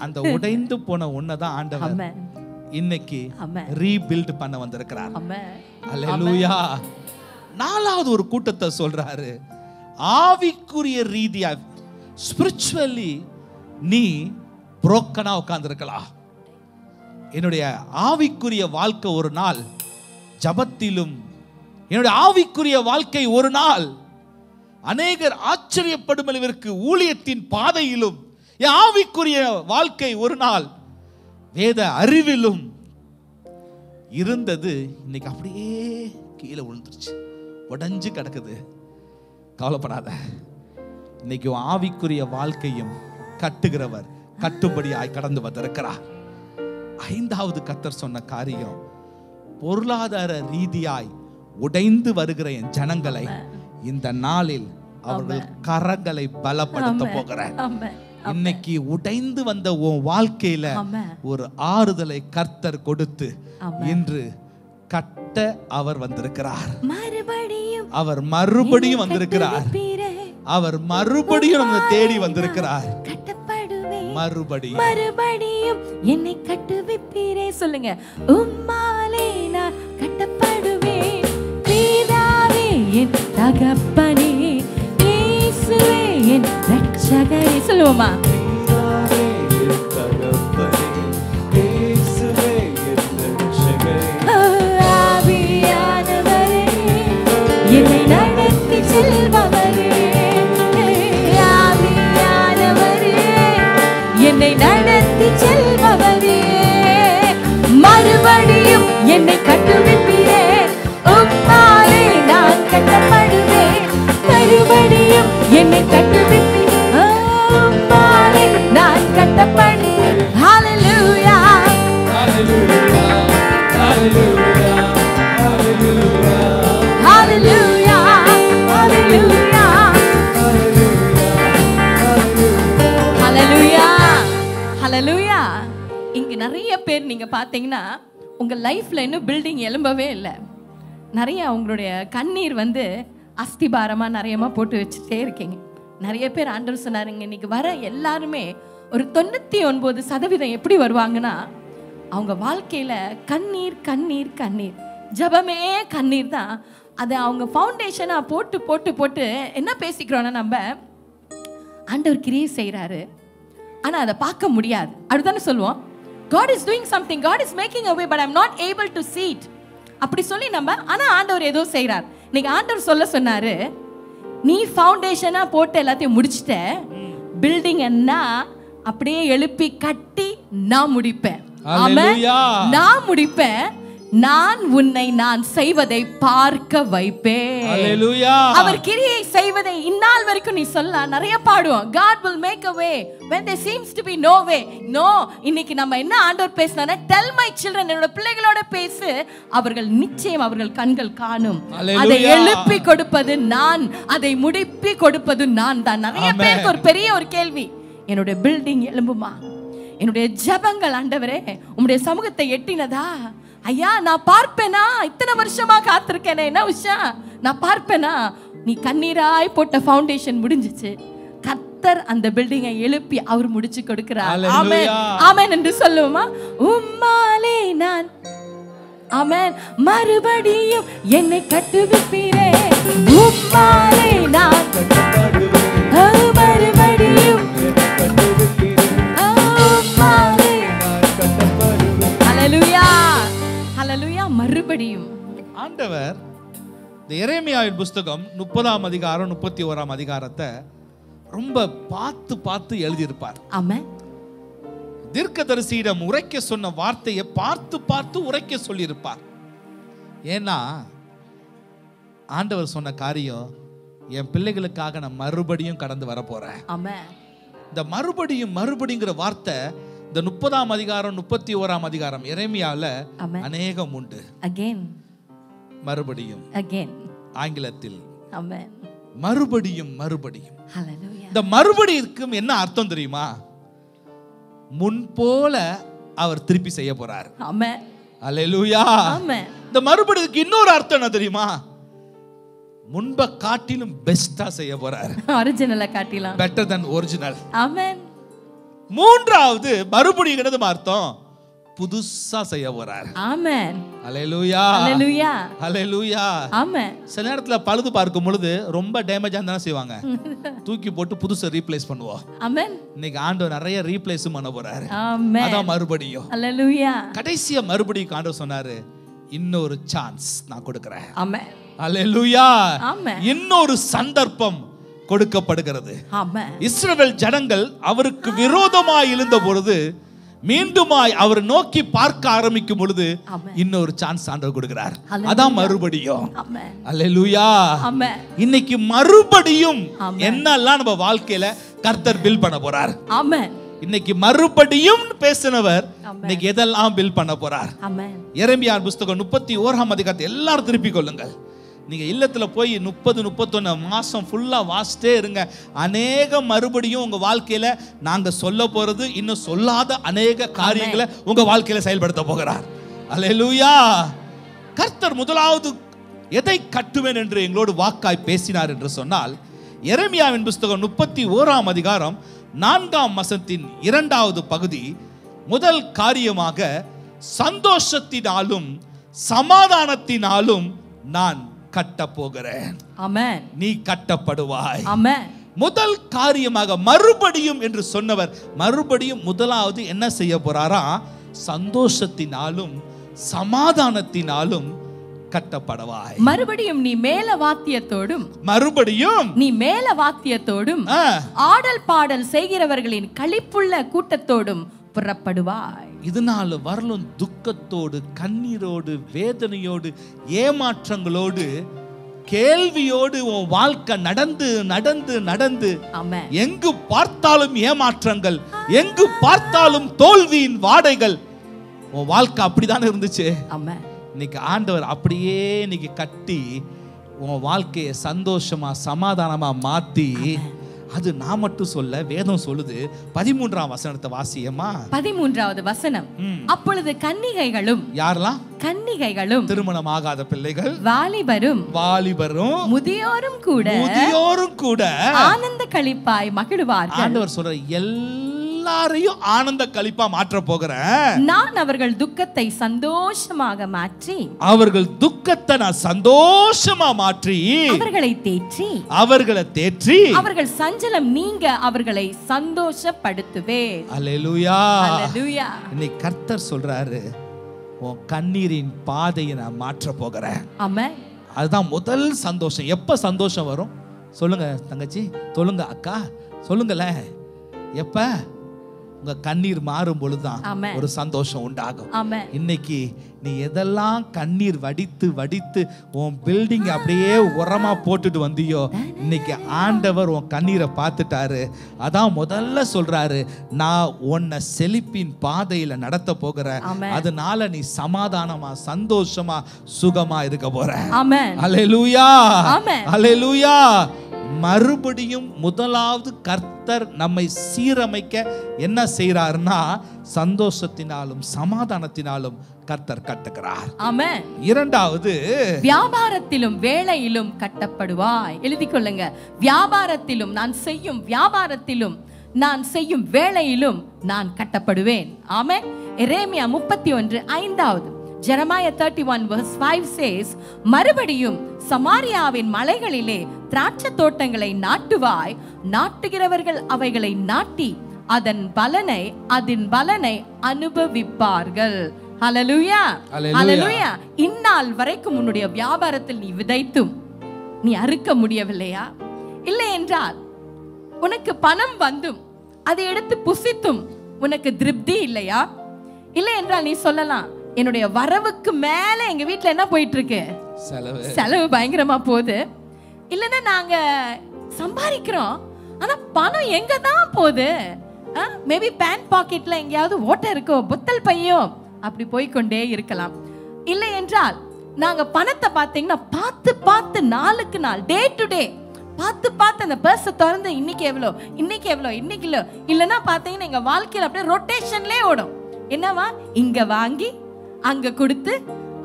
Speaker 2: அந்த உடைந்து போன ஒன்னதான் ஆண்டவர் இன்னைக்கு ரீபில்ட் பண்ண வந்திருக்கிறார். அல்லேலூயா. நாலாவது ஒரு கூட்டத்தை சொல்றாரு, ஆவிக்குரிய ரீதியா ஸ்பிரிச்சுவலி நீ புரோக்கனா உட்கார்ந்து இருக்கலாம். என்னுடைய ஆவிக்குரிய வாழ்க்கை ஒரு நாள் ஜபத்திலும், என்னுடைய ஆவிக்குரிய வாழ்க்கை ஒரு நாள் அநேகர் ஆச்சரியப்படும் அளவிற்கு ஊழியத்தின் பாதையிலும், என் ஆவிக்குரிய வாழ்க்கை ஒரு நாள் வேத அறிவிலும் இருந்தது. இன்னைக்கு அப்படியே கீழே விழுந்துருச்சு, உடைஞ்சு கிடக்குது. கவலைப்படாத, இன்னைக்கு ஆவிக்குரிய வாழ்க்கையும் கட்டுகிறவர் கட்டுப்படியாய் கடந்து வந்திருக்கிறார். ஐந்தாவது கர்த்தர் சொன்ன காரியம், பொருளாதார ரீதியாய் உடைந்து வருகிற என் ஜனங்களை இந்த நாளில் அவர்கள் கரங்களை பலப்படுத்த போகிறேன். இன்னைக்கு உடைந்து வந்த உன் வாழ்க்கையில ஒரு ஆறுதலை கர்த்தர் கொடுத்து இன்று கட்ட அவர் வந்திருக்கிறார். அவர் மறுபடியும் வந்திருக்கிறார். அவர் மறுபடியும் நம்ம தேடி வந்திருக்கிறார். மறுபடியும்
Speaker 1: மறுபடியும் என்னை கட்டுவிப்பீரே. சொல்லுங்க. உம்மாலே நான் கட்டப்படுவேன். பிதாவே என் தகப்பனே, இயேசுவே என் ரட்சகரே. சொல்லுவோமா? ஆவியானவரே என்னை நடத்தி செல்பவரே, என்னை நடத்தி செல்பவரே, மறுபடியும் என்னை கட்டுவிப்பீரே. உம்மாலே நான் கட்டப்படுவேன். மறுபடியும் என்னை கட்டுவிப்பீரே. உம்மாலே நான் கட்டப்படுவேன். ஹல்லேலூயா, ஹல்லேலூயா, ஹல்லேலூயா, ஹல்லேலூயா, ஹல்லேலூயா, ஹல்லேலூயா, ஹல்லேலூயா. இங்க நிறைய பேர் நீங்க பாத்தீங்கன்னா உங்க லைஃப்ல இன்னும் பில்டிங் எழும்பவே இல்லை. நிறைய உங்களுடைய கண்ணீர் அஸ்திபாரமா நிறையமா போட்டு வச்சுட்டே இருக்கீங்க. நிறைய பேர் ஆண்டவர் சொன்னாருங்க, இன்னைக்கு வர எல்லாருமே ஒரு 99% எப்படி வருவாங்கன்னா, அவங்க வாழ்க்கையில கண்ணீர் கண்ணீர் கண்ணீர், ஜபமே கண்ணீர் தான். அதை அவங்க ஃபவுண்டேஷனா போட்டு போட்டு போட்டு என்ன பேசிக்கிறோன்னா, நம்ம ஆண்டவர் கிரியை செய்கிறாரு, ஆனால் அதை பார்க்க முடியாது. அப்படித்தானே சொல்லுவோம். God is doing something, God is making a way, but I'm not able to see it. அப்படி சொல்லி நம்ம, ஆனால் ஆண்டவர் ஏதோ செய்கிறார். இன்னைக்கு ஆண்டவர் சொன்னாரு, நீ ஃபவுண்டேஷனா போட்டு எல்லாத்தையும் முடிச்சிட்ட, பில்டிங் என்ன அப்படியே எழுப்பி கட்டி நான் முடிப்பேன். நான் முடிப்பேன். நான் உன்னை நான் செய்வதை பார்க்க வைப்பேன். அவர் கிரியை செய்வதை இந்நாள் வரைக்கும் நீ சொல்ல நிறைய பாடுவோம். God will make a way when there seems to be no way. No, இன்னைக்கு நம்ம என்ன ஆண்டவர் பேசினா, tell my children, என்னோட பிள்ளைகளோட பேசு, அவர்கள் நிச்சயம் அவர்கள் கண்கள் காணும். அதை எழுப்பி கொடுப்பது நான், அதை முடிப்பி கொடுப்பது நான் தான். நிறைய பேருக்கு ஒரு பெரிய ஒரு கேள்வி, என்னுடைய பில்டிங் எழும்புமா? என்னுடைய ஜெபங்கள் ஆண்டவரே உம்முடைய சமூகத்தை எட்டினதா? ஐயா நான் பார்ப்பேனா? இத்தனை வருஷமா காத்திருக்கேனே, என்ன விஷயம்? நான் பார்ப்பேனா? நீ கண்ணீராய் போட்ட ஃபவுண்டேஷன் முடிஞ்சிச்சு. கர்த்தர் அந்த பில்டிங்கை எழுப்பி அவர் முடிச்சு கொடுக்கிறார். ஆமென், ஆமென் என்று சொல்லுவோமா? உம்மாலே நான், ஆமென், மறுபடியும் என்னை கட்டுவிப்பீரே. உம்மாலே நான் மறுபடியும், ஹல்லேலூயா, ஹல்லேலூயா, மறுபடியும்.
Speaker 2: ஆண்டவர் இந்த எரேமியாவின் புஸ்தகம் 30ஆம் அதிகாரம் 31ஆம் அதிகாரத்தை ரொம்ப பார்த்து பார்த்து எழுதியிருப்பார்.
Speaker 1: ஆமென்.
Speaker 2: தீர்க்கதரிசியிடம் உரைக்க சொன்ன வார்த்தையை பார்த்து பார்த்து உரைக்க சொல்லியிருப்பார். ஏன்னா ஆண்டவர் சொன்ன காரியம், என் பிள்ளைகளுக்காக நான் மறுபடியும் கடந்து வர போறேன்.
Speaker 1: ஆமென்.
Speaker 2: இந்த மறுபடியும் மறுபடிங்கிற வார்த்தை இந்த 30ஆம் அதிகாரம் 31ஆம் அதிகாரம் எரேமியால அநேகம் உண்டு.
Speaker 1: Again,
Speaker 2: மறுபடியும்,
Speaker 1: again,
Speaker 2: ஆங்கிலத்தில்
Speaker 1: ஆமென்,
Speaker 2: மறுபடியும் மறுபடியும்.
Speaker 1: ஹல்லேலூயா.
Speaker 2: இந்த மறுபடியும் என்ன அர்த்தம் தெரியுமா? முன் போல அவர் திருப்பி செய்ய போறார்.
Speaker 1: ஆமென்,
Speaker 2: ஹல்லேலூயா.
Speaker 1: ஆமென்.
Speaker 2: இந்த மறுபடியும் இன்னொரு அர்த்தம் என்ன தெரியுமா? முன்ப காட்டிலும் பெஸ்டா செய்ய போறார்.
Speaker 1: ஒரிஜினலை காட்டிலும்
Speaker 2: பெட்டர் than ஒரிஜினல்.
Speaker 1: ஆமென்.
Speaker 2: மூன்றாவது மறுபடியும் அர்த்தம் புதுசா செய்ய போறார்.
Speaker 1: ஆமென்,
Speaker 2: ஹல்லேலூயா,
Speaker 1: ஹல்லேலூயா,
Speaker 2: ஹல்லேலூயா.
Speaker 1: ஆமென்.
Speaker 2: சில நேரத்துல பழுது பார்க்கும் பொழுது ரொம்ப டேமேஜா இருந்தா செய்வாங்க, தூக்கி போட்டு புதுசா ரீப்ளேஸ் பண்ணுவோம்.
Speaker 1: ஆமென்.
Speaker 2: இன்னைக்கு ஆண்டவர் நிறைய ரீப்ளேஸ் பண்ண போறாரு.
Speaker 1: ஆமென்.
Speaker 2: அதான் மறுபடியும்.
Speaker 1: ஹல்லேலூயா.
Speaker 2: கடைசியா மறுபடியும் ஆண்டவர் சொன்னாரு, இன்னொரு சான்ஸ் நான் கொடுக்கிறேன்.
Speaker 1: ஆமென்,
Speaker 2: ஹல்லேலூயா.
Speaker 1: ஆமென்.
Speaker 2: இன்னொரு சந்தர்ப்பம் கொடுக்கப்படுகிறது.
Speaker 1: ஆமென்.
Speaker 2: இஸ்ரவேல் ஜனங்கள் அவருக்கு விரோதமாய் எழுந்த பொழுது மீண்டுமாய் அவர் நோக்கி பார்க்க ஆரம்பிக்கும் பொழுது இன்னொரு சான்ஸ் ஆண்டவர் கொடுக்கிறார். அதான் மறுபடியும்.
Speaker 1: ஆமென்,
Speaker 2: ஹல்லேலூயா.
Speaker 1: ஆமென்.
Speaker 2: இன்னைக்கு மறுபடியும் என்னெல்லாம் நம்ம வாழ்க்கையில கர்த்தர் பில் பண்ண போறார்.
Speaker 1: ஆமென்.
Speaker 2: இன்னைக்கு மறுபடியும் பேசினவர் இன்னைக்கு எதெல்லாம் பில் பண்ண போறார்.
Speaker 1: ஆமென்.
Speaker 2: எரேமியா புஸ்தகம் 31ஆம் அதிகாரத்தை எல்லாரும் திருப்பிக் கொள்ளுங்கள். நீங்க இல்லத்துல போய் 30-31 மாசம் ஃபுல்லா வாசிட்டே இருங்க. அநேக மறுபடியும் உங்க வாழ்க்கையில நாங்க சொல்ல போறது இன்னும் சொல்லாத அநேக காரியங்களை உங்க வாழ்க்கையில செயல்படுத்த போகிறார். ஹல்லேலூயா. கர்த்தர் முதலாவது எதை கட்டுவேன் என்று எங்களோடு வாக்காய் பேசினார் என்று சொன்னால், எரேமியாவின் புஸ்தகம் 31ஆம் அதிகாரம் 4ஆம் வசனத்தின் 2வது பகுதி, முதல் காரியமாக சந்தோஷத்தினாலும் சமாதானத்தினாலும் நான் கட்டப்போகிறேன்.
Speaker 1: ஆமென்.
Speaker 2: நீ கட்டப்படுவாய்.
Speaker 1: ஆமென்.
Speaker 2: முதல் காரியமாக மறுபடியும் என்று சொன்னவர் மறுபடியும் முதலாவது என்ன செய்ய போறாரா? சந்தோஷத்தினாலும் சமாதானத்தினாலும் கட்டப்படுவாய்.
Speaker 1: மறுபடியும் நீ மேல வாத்தியத்தோடும் ஆடல் பாடல் செய்கிறவர்களின் களிப்புள்ள கூட்டத்தோடும் புறப்படுவாய்.
Speaker 2: இதனால வரலும் துக்கத்தோடு, கண்ணீரோடு, வேதனையோடு, ஏமாற்றங்களோடு, கேள்வியோடு உன் வாழ்க்கை நடந்து நடந்து நடந்து எங்கு பார்த்தாலும் ஏமாற்றங்கள், எங்கு பார்த்தாலும் தோல்வியின் வாடைகள். உன் வாழ்க்கை அப்படிதானே இருந்துச்சு. இன்னைக்கு ஆண்டவர் அப்படியே இன்னைக்கு கட்டி உன் வாழ்க்கையை சந்தோஷமா சமாதானமா மாத்தி, அது நான் மட்டும் சொல்ல, வேதம் சொல்லுது. 13ஆம் வசனத்தை வாசியமா.
Speaker 1: 13வது வசனம். அப்பொழுது கன்னிகைகளும், யாரெல்லாம்? கன்னிகைகளும், திருமணம் ஆகாத பிள்ளைகள், வாலிபரும் முதியோரும் கூட ஆனந்த களிப்பாய் மகிழுவார்கள். ஆண்டவர் சொல்ற எல்லாரையும் ஆனந்த களிப்பா மாற்ற போகிறேன். நான் அவர்கள் துக்கத்தை சந்தோஷமாக மாற்றி, நான் சந்தோஷமா மாற்றி அவர்களை தேற்றி அவர்கள் சஞ்சலம் நீங்க அவர்களை சந்தோஷப்படுத்துவேன். அல்லேலூயா, அல்லேலூயா. இன்னைக்கு கர்த்தர் சொல்றாரு, உன் கண்ணீரின் பாதையை நான் மாற்ற போகிறேன். ஆமென். அதுதான் முதல் சந்தோஷம். எப்ப சந்தோஷம் வரும் சொல்லுங்க தங்கச்சி, சொல்லுங்க அக்கா, சொல்லுங்களே. எப்ப உங்க கண்ணீர் மாறும் பொழுதுதான் ஒரு சந்தோஷம் உண்டாகும். இன்னைக்கு நீ எதெல்லாம் கண்ணீர் வடித்து வடித்து உன் பில்டிங் அப்படியே உரமா போட்டுட்டு வந்தியோ, இன்னைக்கு ஆண்டவர் உன் கண்ணீரை பார்த்துட்டாரு. அதான் முதல்ல சொல்றாரு, நான் உன்னை செழிப்பின் பாதையில நடத்த போகிறேன். அதனால நீ சமாதானமா சந்தோஷமா சுகமா இருக்க போற. அல்லேலூயா, அல்லேலூயா. மறுபடியும் முதலாவது கர்த்தர் நம்மை சீரமைக்க என்ன செய்யறாருன்னா, சந்தோஷத்தினாலும் சமாதானத்தினாலும் கர்த்தர் கட்டுகிறார். ஆமென். இரண்டாவது, வியாபாரத்திலும் வேலையிலும் கட்டப்படுவாய். எழுதி கொள்ளுங்க. வியாபாரத்திலும், நான் செய்யும் வியாபாரத்திலும், நான் செய்யும் வேலையிலும் நான் கட்டப்படுவேன். ஆமென். எரேமியா 31:5. Jeremiah 31:5 says, மறுபடியும் சமாரியாவின் மலைகளிலே திராட்சை தோட்டங்களை நாட்டுவாய், நாட்டுகிறவர்கள் அவைகளை நாட்டி அதன் பலனை அனுபவிப்பார்கள். ஹல்லேலூயா, ஹல்லேலூயா. இந்நாள் வரைக்கும் உன்னுடைய வியாபாரத்தில் நீ விதைத்தும் நீ அறுக்க முடியவில்லையா? இல்லை என்றால் உனக்கு பணம் வந்தும் அதை எடுத்து புசித்தும் உனக்கு திருப்தி இல்லையா? இல்லை என்றால் நீ சொல்லலாம், என்னுடைய வரவுக்கு மேல எங்க வீட்டுல என்ன போயிட்டு இருக்கு? செலவு பயங்கரமா போகுது. இல்லன்னா நாங்க சம்பாதிக்கிறோம், ஆனா பணம் எங்க தான் போகுது? மேபி பேண்ட் பாக்கெட்ல எங்கேயாவது ஓட்டை இருக்கோ, புத்தல் பையோ, அப்படி போய்கொண்டே இருக்கலாம். இல்லை என்றால் நாங்க பணத்தை பார்த்தீங்கன்னா பார்த்து பார்த்து நாளுக்கு நாள், டே டு டே பார்த்து அந்த பர்ஸை திறந்து இன்னைக்கு எவ்வளோ, இன்னைக்கு எவ்வளோ, இன்னைக்கு இல்லைன்னா பார்த்தீங்கன்னா எங்க வாழ்க்கையில் அப்படியே ரொட்டேஷன்லேயே ஓடும். என்னவா, இங்க வாங்கி அங்க கொடுத்து,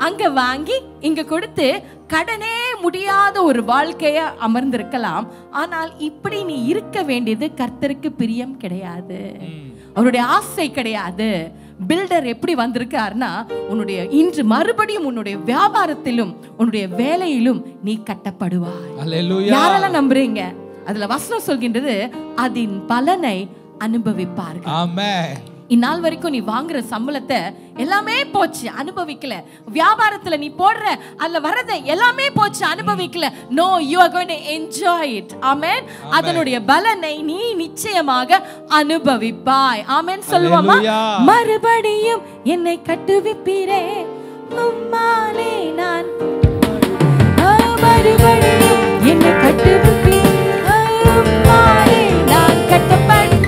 Speaker 1: அங்க வாங்கி இங்க கொடுத்து, கடனே முடியாத ஒரு வாழ்க்கைய அமர்ந்திருக்கலாம். ஆனால் இப்படி நீ இருக்க வேண்டியது கர்த்தருக்கு பிரியம் கிடையாது, அவருடைய ஆசை கிடையாது. பில்டர் எப்படி வந்திருக்காருன்னா, உன்னுடைய இன்று மறுபடியும் உன்னுடைய வியாபாரத்திலும் உன்னுடைய வேலையிலும் நீ கட்டப்படுவாய். யாரெல்லாம் நம்புறீங்க? அதுல வசனம் சொல்கின்றது, அதன் பலனை அனுபவிப்பார்கள். ஆமென். இந்நாள் வரைக்கும் நீ வாங்குற சம்பளத்தை எல்லாமே போச்சு, அனுபவிக்கல. வியாபாரத்துல நீ போடுற அதுல வரத எல்லாமே போச்சு, அனுபவிக்கல. No, you are going to enjoy it. ஆமென். அதனுடைய பலனை நீ நிச்சயமாக அனுபவிப்பாய். ஆமென். சொல்லுவோமா? மறுபடியும் என்னை கட்டுவிப்பீரே, உம்மாலே நான் மறுபடியும் என்னை கட்டுவிப்பீரே, உம்மாலே நான் கட்டப்படு.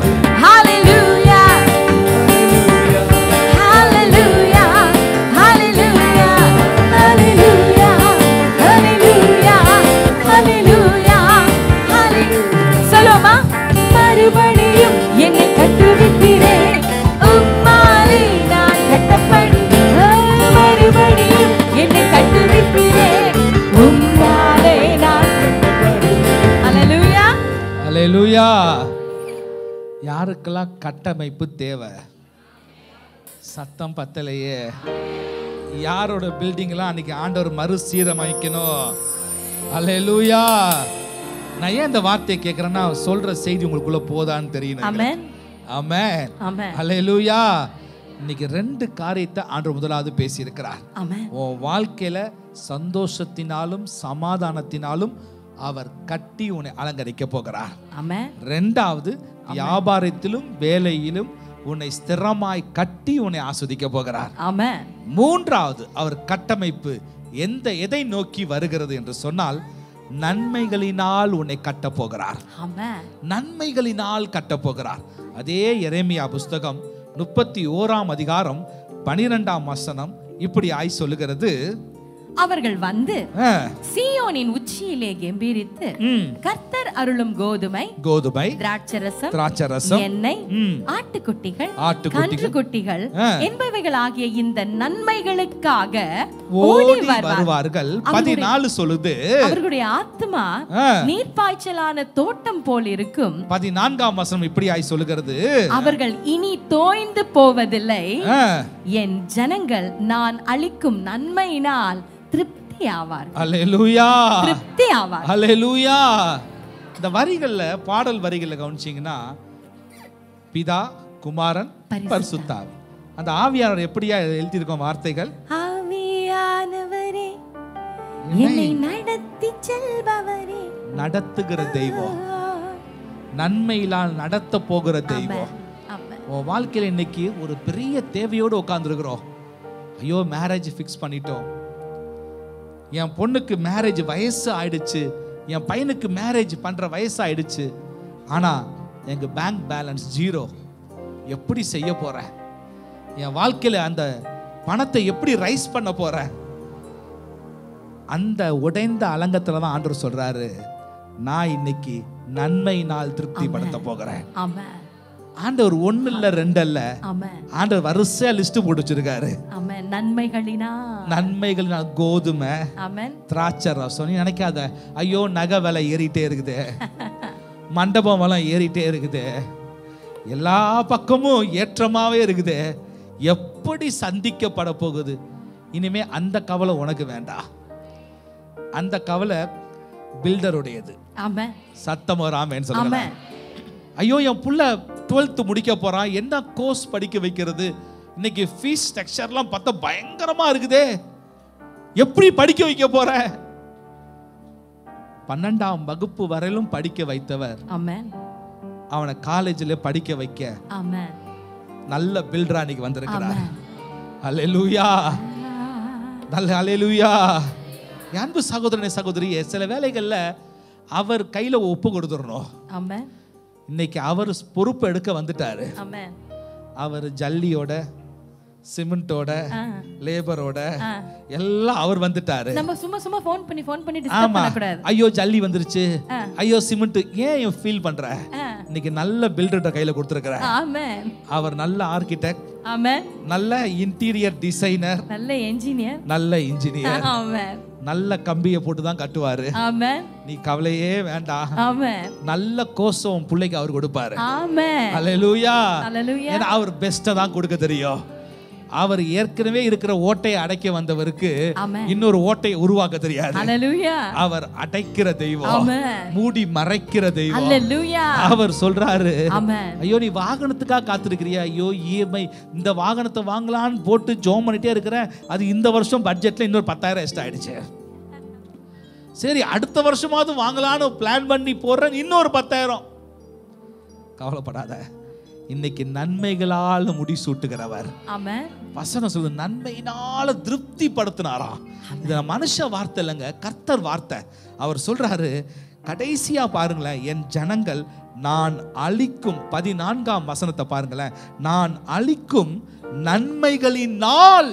Speaker 1: மறுபடியும் என்னை கட்டுவிப்பீரே, உம்மாலே நான் கட்டப்படு. மறுபடியும் என்னை கட்டுவிப்பீரே, உம்மாலே நான்
Speaker 2: யாருக்கெல்லாம் கட்டமைப்பு தேவை? சத்தம் பத்தலையே. யாரோட பில்டிங்லாம் அன்னைக்கு ஆண்டவர் மறுசீரமைக்கணும்? அல்லேலூயா. நான் ஏன் இந்த வார்த்தையை கேட்கிறேன்னா, சொல்ற செய்தி உங்களுக்குள்ள போதான்னு தெரியணும்.
Speaker 1: ஆமென்
Speaker 2: ஆமென்
Speaker 1: ஆமென்
Speaker 2: அல்லேலூயா. இன்னைக்கு 2 காரியத்தை ஆண்டவர் முதலாவது பேசி இருக்கிறார்.
Speaker 1: ஆமென்.
Speaker 2: உன் வாழ்க்கையில சந்தோஷத்தினாலும் சமாதானத்தினாலும் அவர் கட்டி உன்னை அலங்கரிக்க போகிறார்.
Speaker 1: ஆமென்.
Speaker 2: 2வது வியாபாரத்திலும் வேலையிலும் உன்னை ஸ்திரமாய் கட்டி உன்னை ஆஸ்வதிக்க போகிறார்.
Speaker 1: ஆமென்.
Speaker 2: 3வது அவர் கட்டமைப்பு எதை நோக்கி வருகிறது என்று சொன்னால், நன்மைகளினால் உன்னை கட்ட போகிறார்.
Speaker 1: ஆமென்.
Speaker 2: நன்மைகளினால் கட்ட போகிறார். அதே எரேமியா புஸ்தகம் 31ஆம் அதிகாரம் 12ஆம் வசனம் இப்படி ஆய் சொல்லுகிறது,
Speaker 1: அவர்கள் வந்து சீயோனின் உச்சியிலே கெம்பீரித்து கர்த்தர் அருளும் கோதுமை திராட்சரசம் எண்ணெய் ஆட்டுக்குட்டிகள் கன்றுக்குட்டிகள் என்பவைகள் ஆகிய இந்த நன்மைகளுக்காக ஓடி வருவார்கள்.
Speaker 2: 14 சொல்லுது,
Speaker 1: அவர்களுடைய ஆத்மா நீர்ப்பாய்ச்சலான தோட்டம் போல் இருக்கும்.
Speaker 2: 14ஆம் வசனம் இப்படி ஆய் சொல்லுகிறது,
Speaker 1: அவர்கள் இனி தோய்ந்து போவதில்லை. என் ஜனங்கள் நான் அளிக்கும் நன்மையினால் திருப்தி ஆவார்கள்.
Speaker 2: அல்லேலூயா.
Speaker 1: திருப்தி ஆவார்கள்.
Speaker 2: அல்லேலூயா. இந்த வரிகள்ல, பாடல் வரிகள்ல கவனிச்சீங்கன்னா, பிதா குமாரன் பரிசுத்த ஆவி, அந்த ஆவியானவர் எப்படியா எழுதியிருக்கோம் வார்த்தைகள்?
Speaker 1: ஆவியானவரே என்னை நடத்தி செல்பவரே.
Speaker 2: நடத்துகிற தெய்வம், நன்மையினால் நடத்த போகிற தெய்வம். உன் வாழ்க்கையில இன்னைக்கு ஒரு பெரிய தேவையோடு உட்கார்ந்துருக்கிறோம். ஐயோ, மேரேஜ் ஃபிக்ஸ் பண்ணிட்டோம், என் பொண்ணுக்கு மேரேஜ் வயசு ஆயிடுச்சு, என் பையனுக்கு மேரேஜ் பண்ற வயசு ஆயிடுச்சு, ஆனா எங்க பேங்க் பேலன்ஸ் 0. எப்படி செய்ய போறேன்? என் வாழ்க்கையில அந்த பணத்தை எப்படி ரைஸ் பண்ண போறேன்? அந்த உடைந்த அலங்கத்துல தான் ஆண்டவர் சொல்றாரு, நான் இன்னைக்கு நன்மையினால் திருப்தி படுத்த போகிறேன். ஆண்டவர் 1 இல்ல 2 அல்ல, ஆண்டவர் வரிசையா லிஸ்ட் போட்டு வச்சிருக்காரு. நன்மைகளினால் கோதுமை திராட்சை ரசம். நீ நினைக்காத, ஐயோ நகை விலை ஏறிட்டே இருக்குது, மண்டபம் விலை ஏறிட்டே இருக்குது, எல்லா பக்கமும் ஏற்றமாவே இருக்குது, எப்படி சந்திக்கப்பட போகுது? இனிமே அந்த கவலை உனக்கு வேண்டாம். அந்த கவலை பில்டருடையது. சத்தம் வராமேன்னு சொல்லுங்க. ஐயோ, என் புள்ள 12th முடிக்க போறான், என்ன கோர்ஸ் படிக்க வைக்கிறது? இன்னைக்கு ஃபீஸ் ஸ்ட்ரக்சர்லாம் பார்த்தா பயங்கரமா இருக்குதே, எப்படி படிக்க வைக்க போற? 12ஆம் வகுப்பு வரையிலும் படிக்க வைத்தவர் அவனை காலேஜில் படிக்க வைக்க நல்ல பில்டரா இன்னைக்கு வந்திருக்கிறார். அல்லேலூயா. நல்ல அல்லேலூயா. அன்பு சகோதரனே சகோதரியே, சில வேளைகள்ல அவர் கையில ஒப்பு கொடுத்துடணும். இன்னைக்கு அவர் பொறுப்பு எடுக்க வந்துட்டாரு. அவர் ஜல்லியோட, சிமெண்டோட, லேபரோட எல்லாம் அவர் வந்துட்டாரு.
Speaker 1: நம்ம சும்மா ஃபோன் பண்ணி டிஸ்டர்ப் பண்ண கூடாது.
Speaker 2: ஐயோ ஜல்லி வந்துருச்சு, ஐயோ சிமெண்ட், ஏன் ஃபீல் பண்ற? இன்னைக்கு நல்ல பில்டர் கையில கொடுத்திருக்கிறார். ஆமென். அவர் நல்ல ஆர்கிடெக்ட். ஆமென். நல்ல இன்டீரியர் டிசைனர். நல்ல இன்ஜினியர். ஆமென். நல்ல கம்பியை போட்டு தான் கட்டுவாரு. ஆமென். நீ கவலையே வேண்டாம். ஆமென். நல்ல கோசம் பிள்ளைக்கு அவர் கொடுப்பாரு. ஆமென். அல்லேலூயா. அல்லேலூயா. ஏன்னா அவர் பெஸ்ட்டா தான் கொடுக்க தெரியும். அவர் ஏற்கனவே இருக்கிற ஓட்டையை அடைக்க வந்தவருக்கு இன்னொரு ஓட்டையை உருவாக்க தெரியாது. அல்லேலூயா. அவர் அடைக்கிற தெய்வம், மூடி மறைக்கிற தெய்வம். அல்லேலூயா. அவர் சொல்றாரு, ஐயோ நீ வாகனத்துக்காக காத்திருக்கிறியா? ஐயோ இஎம்ஐ இந்த வாகனத்தை வாங்கலான்னு போட்டு ஜோம் பண்ணிட்டே இருக்கிறேன், அது இந்த வருஷம் பட்ஜெட்ல இன்னொரு 10,000 எக்ஸ்ட்ரா ஆயிடுச்சு. சரி, அடுத்த வருஷமாவது வாங்கலான்னு பிளான் பண்ணி போடுறேன், இன்னொரு 10,000. கவலைப்படாத, இன்னைக்கு நன்மைகளால் முடிசூட்டுகிறவர். வசனம் சொல்லுது, நன்மையினால திருப்தி படுத்தினாராம். இது மனுஷ வார்த்தை இல்லைங்க, கர்த்தர் வார்த்தை. அவர் சொல்றாரு, கடைசியா பாருங்களேன், என் ஜனங்கள் நான் அளிக்கும் 14ஆம் வசனத்தை பாருங்களேன், நான் அளிக்கும் நன்மைகளினால்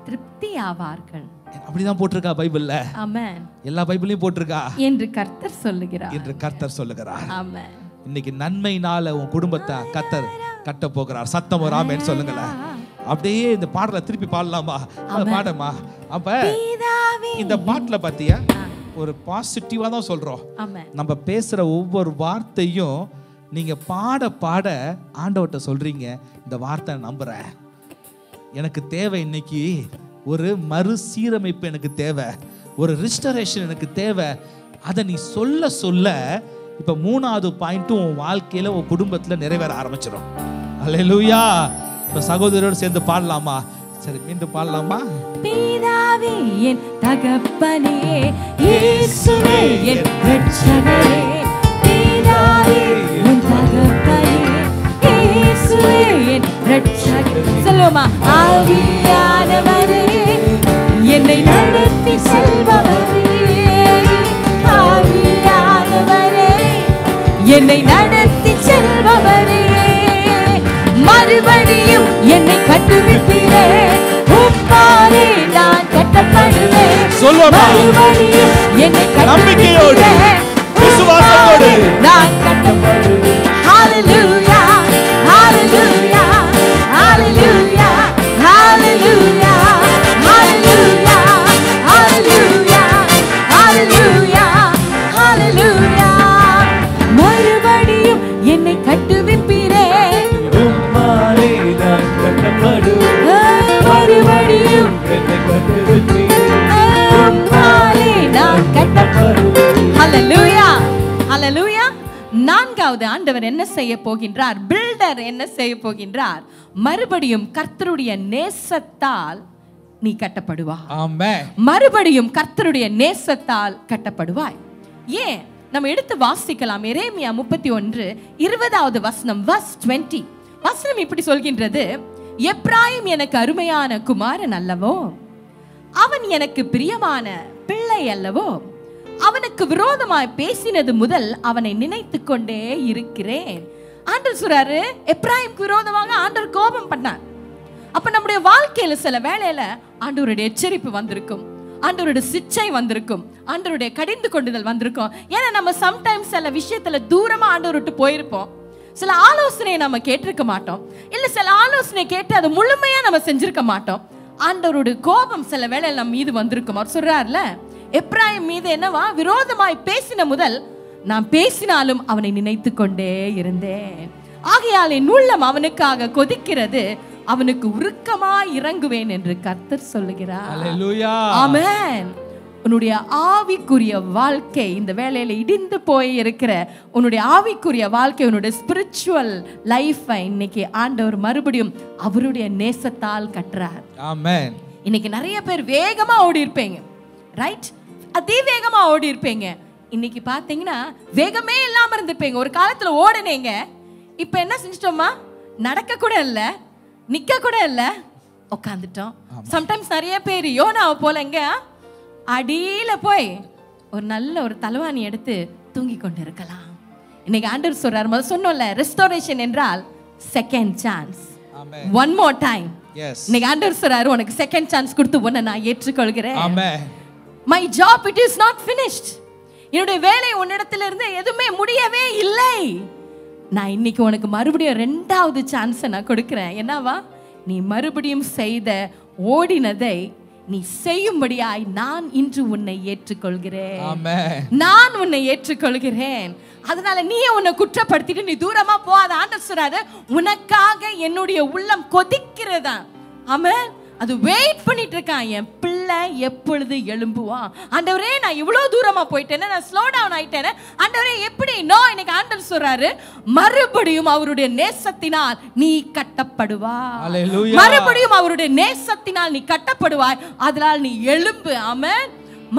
Speaker 2: திருப்தி ஆவார்கள். அப்படிதான் போட்டிருக்கா பைபிள்ல. ஆமென். எல்லா பைபிளையும் போட்டிருக்கா என்று கர்த்தர் சொல்லுகிறார். என்று கர்த்தர் சொல்லுகிறார். ஆமென். இன்னைக்கு நன்மையினால உன் குடும்பத்தை கர்த்தர் கட்ட போகிறார். சத்தம் வராமேன்னு சொல்லுங்களேன். அப்படியே இந்த பாடலை திருப்பி பாடலாமா? பாடமா? அப்ப இந்த பாட்டுல பாத்தியா, ஒரு பாசிட்டிவா தான் சொல்றோம். நம்ம பேசுற ஒவ்வொரு வார்த்தையும் நீங்க பாட பாட ஆண்டவர்கிட்ட சொல்றீங்க, இந்த வார்த்தை நம்புறேன், எனக்கு தேவை இன்னைக்கு ஒரு மறுசீரமைப்பு, எனக்கு தேவை ஒரு ரிஸ்டரேஷன், எனக்கு தேவை. அதை நீ சொல்ல சொல்ல இப்ப 3வது பாயிண்ட்டும் உன் வாழ்க்கையில உன் குடும்பத்துல நிறைவேற ஆரம்பிச்சிடும். அல்லேலூயா. இப்ப சகோதரரோடு சேர்ந்து பாடலாமா? சரி, மீண்டும் பாடலாமா?
Speaker 1: பிதாவே என் தகப்பனே, இயேசுவே என் இரட்சகரே, பிதாவே என் தகப்பனே, இயேசுவே என் இரட்சகரே. சொல்லுமா? ஆவியானவரே என்னை நடத்தி செல்பவரே, ஆவியானவரே என்னை நடத்தி செல்பவரே, மறுபடியும் என்னை கட்டுவிப்பீரே, உம்மாலே நான் கட்டப்படுவேன்.
Speaker 2: சொல்லுமா?
Speaker 1: மறுபடியும் என்னை
Speaker 2: நம்பிக்கையோடு,
Speaker 1: கட்டுவிப்பீரே,
Speaker 2: விசுவாசத்தோடு
Speaker 1: நான் கட்டப்படுவேன். ஹalleluya, ஹalleluya, ஹalleluya, ஹalleluya, ஹalleluya, ஹalleluya, ஹalleluya, ஹalleluya. மறுபடியும் என்னை கட்டுவிப்பீரே,
Speaker 3: உம்மாலே நான் கட்டப்படுவேன்.
Speaker 1: மறுபடியும்
Speaker 3: என்னை கட்டுவிப்பீரே,
Speaker 1: உம்மாலே நான் கட்டப்படுவேன். ஹalleluya, ஹalleluya. 4வது ஆண்டவர் என்ன செய்ய போகின்றார்? பில்டர் என்ன செய்ய போகின்றார்? மறுபடியும் கர்த்தருடைய நேசத்தால் நீ கட்டப்படுவாய்.
Speaker 2: ஆமென்.
Speaker 1: மறுபடியும் கர்த்தருடைய நேசத்தால் கட்டப்படுவாய். ஏன்? நம்ம எடுத்து வாசிக்கலாம். எரேமியா 31:20 வசனம், verse 20. வசனம் இப்படி சொல்கின்றது, எப்ராயிம் எனக்கு அருமையான குமாரன் அல்லவோ, அவன் எனக்கு பிரியமான பிள்ளை அல்லவோ, அவனுக்கு விரோதமாய் பேசினது முதல் அவனை நினைத்து கொண்டே இருக்கிறேன். ஆண்டவர் சொல்றாரு, எப்ராயிம்க்கு விரோதமாக ஆண்டவர் கோபம் பண்ணார். அப்ப நம்முடைய வாழ்க்கையில சில வேளையில ஆண்டவருடைய எச்சரிப்பு வந்திருக்கும், ஆண்டவருடைய சிச்சை வந்திருக்கும், ஆண்டவருடைய கடிந்து கொண்டுதல் வந்திருக்கும். ஏன்னா நம்ம சம்டைம்ஸ் சில விஷயத்துல தூரமா ஆண்டவர் விட்டு போயிருப்போம். சில ஆலோசனையை நம்ம கேட்டிருக்க மாட்டோம், இல்ல சில ஆலோசனை கேட்டு அதை முழுமையா நம்ம செஞ்சிருக்க மாட்டோம். ஆண்டவருடைய கோபம் சில வேளையில நம்ம மீது வந்திருக்கும். அவர் சொல்றாருல, எப்ராயிம் மீது என்னவா? விரோதமாய் பேசின முதல் நான் பேசினாலும் அவனை நினைத்து கொண்டே இருந்தேன். ஆகையால் என் உள்ளம் அவனுக்காக கொதிக்கிறது, அவனுக்கு உருக்கமாய் இறங்குவேன் என்று கர்த்தர் சொல்லுகிறார்.
Speaker 2: அல்லேலூயா.
Speaker 1: ஆமென். உன்னுடைய ஆவிக்குரிய வாழ்க்கை இந்த வேளையில இடிந்து போய் இருக்கிற உன்னுடைய ஆவிக்குரிய வாழ்க்கை, உன்னுடைய ஸ்பிரிச்சுவல் லைஃபை இன்னைக்கு ஆண்டவர் மறுபடியும் அவருடைய நேசத்தால் கட்டுறார்.
Speaker 2: ஆமென்.
Speaker 1: இன்னைக்கு நிறைய பேர் வேகமா ஓடி இருப்பீங்க, ரைட்? அதிவேகமா ஓடி இருப்பீங்க. இன்னைக்கு பாத்தீங்கன்னா வேகமே இல்லாம இருந்திருப்பீங்க. ஒரு காலத்துல ஓடுனீங்க, இப்ப என்ன செஞ்சிட்டோமா? நடக்க கூட இல்ல, நிக்க கூட இல்ல, உட்காந்துட்டோம். சம்டைம்ஸ் நிறைய பேர் யோனாவை போலங்க அடியில போய் ஒரு நல்ல ஒரு தலவாணி எடுத்து தூங்கி கொண்டு இருக்கலாம். இன்னைக்கு ஆண்டவர் சொல்றாரு, முதல்ல சொன்னோம்ல, ரெஸ்டோரேஷன் என்றால் second chance, one more time. இன்னைக்கு ஆண்டவர் சொல்றாரு, உனக்கு செகண்ட் சான்ஸ் கொடுத்து உன்னை நான் ஏற்றுக்கொள்கிறேன்.
Speaker 2: ஆமென்.
Speaker 1: My job it is not finished. என்னுடைய வேலை உன்னிடத்துல இருந்து எதுவுமே முடியவே இல்லை. நான் இன்னைக்கு உனக்கு மறுபடியும் 2வது சான்ஸை நான் கொடுக்கிறேன். என்னவா? நீ மறுபடியும் செய்த ஓடினதை நீ செய்யும்படியாய் நான் இன்று உன்னை ஏற்றுக்கொள்கிறேன்.
Speaker 2: ஆமென். நான்
Speaker 1: உன்னை ஏற்றுக்கொள்கிறேன். அதனால நீயே உன்னை குற்றப்படுத்திட்டு நீ தூரமா போகாத. ஆண்டவர் சொல்றாரு, உனக்காக என்னுடைய உள்ளம் கொதிக்கிறதா. ஆமென். அது வெயிட் பண்ணிட்டு இருக்கான், என் பிள்ளை எப்பொழுது எழும்புவான். ஆண்டவரே, நான் இவ்வளவு தூரமா போயிட்டேனே, நான் ஸ்லோ டவுன் ஆயிட்டேனே, ஆண்டவரே எப்படி? நோ, இன்னைக்கு ஆண்டவர் சொல்றாரு, மறுபடியும் அவருடைய நேசத்தினால் நீ கட்டப்படுவாய்.
Speaker 2: அல்லேலூயா.
Speaker 1: மறுபடியும் அவருடைய நேசத்தினால் நீ கட்டப்படுவாய். அதனால் நீ எழும்பு. ஆமென்.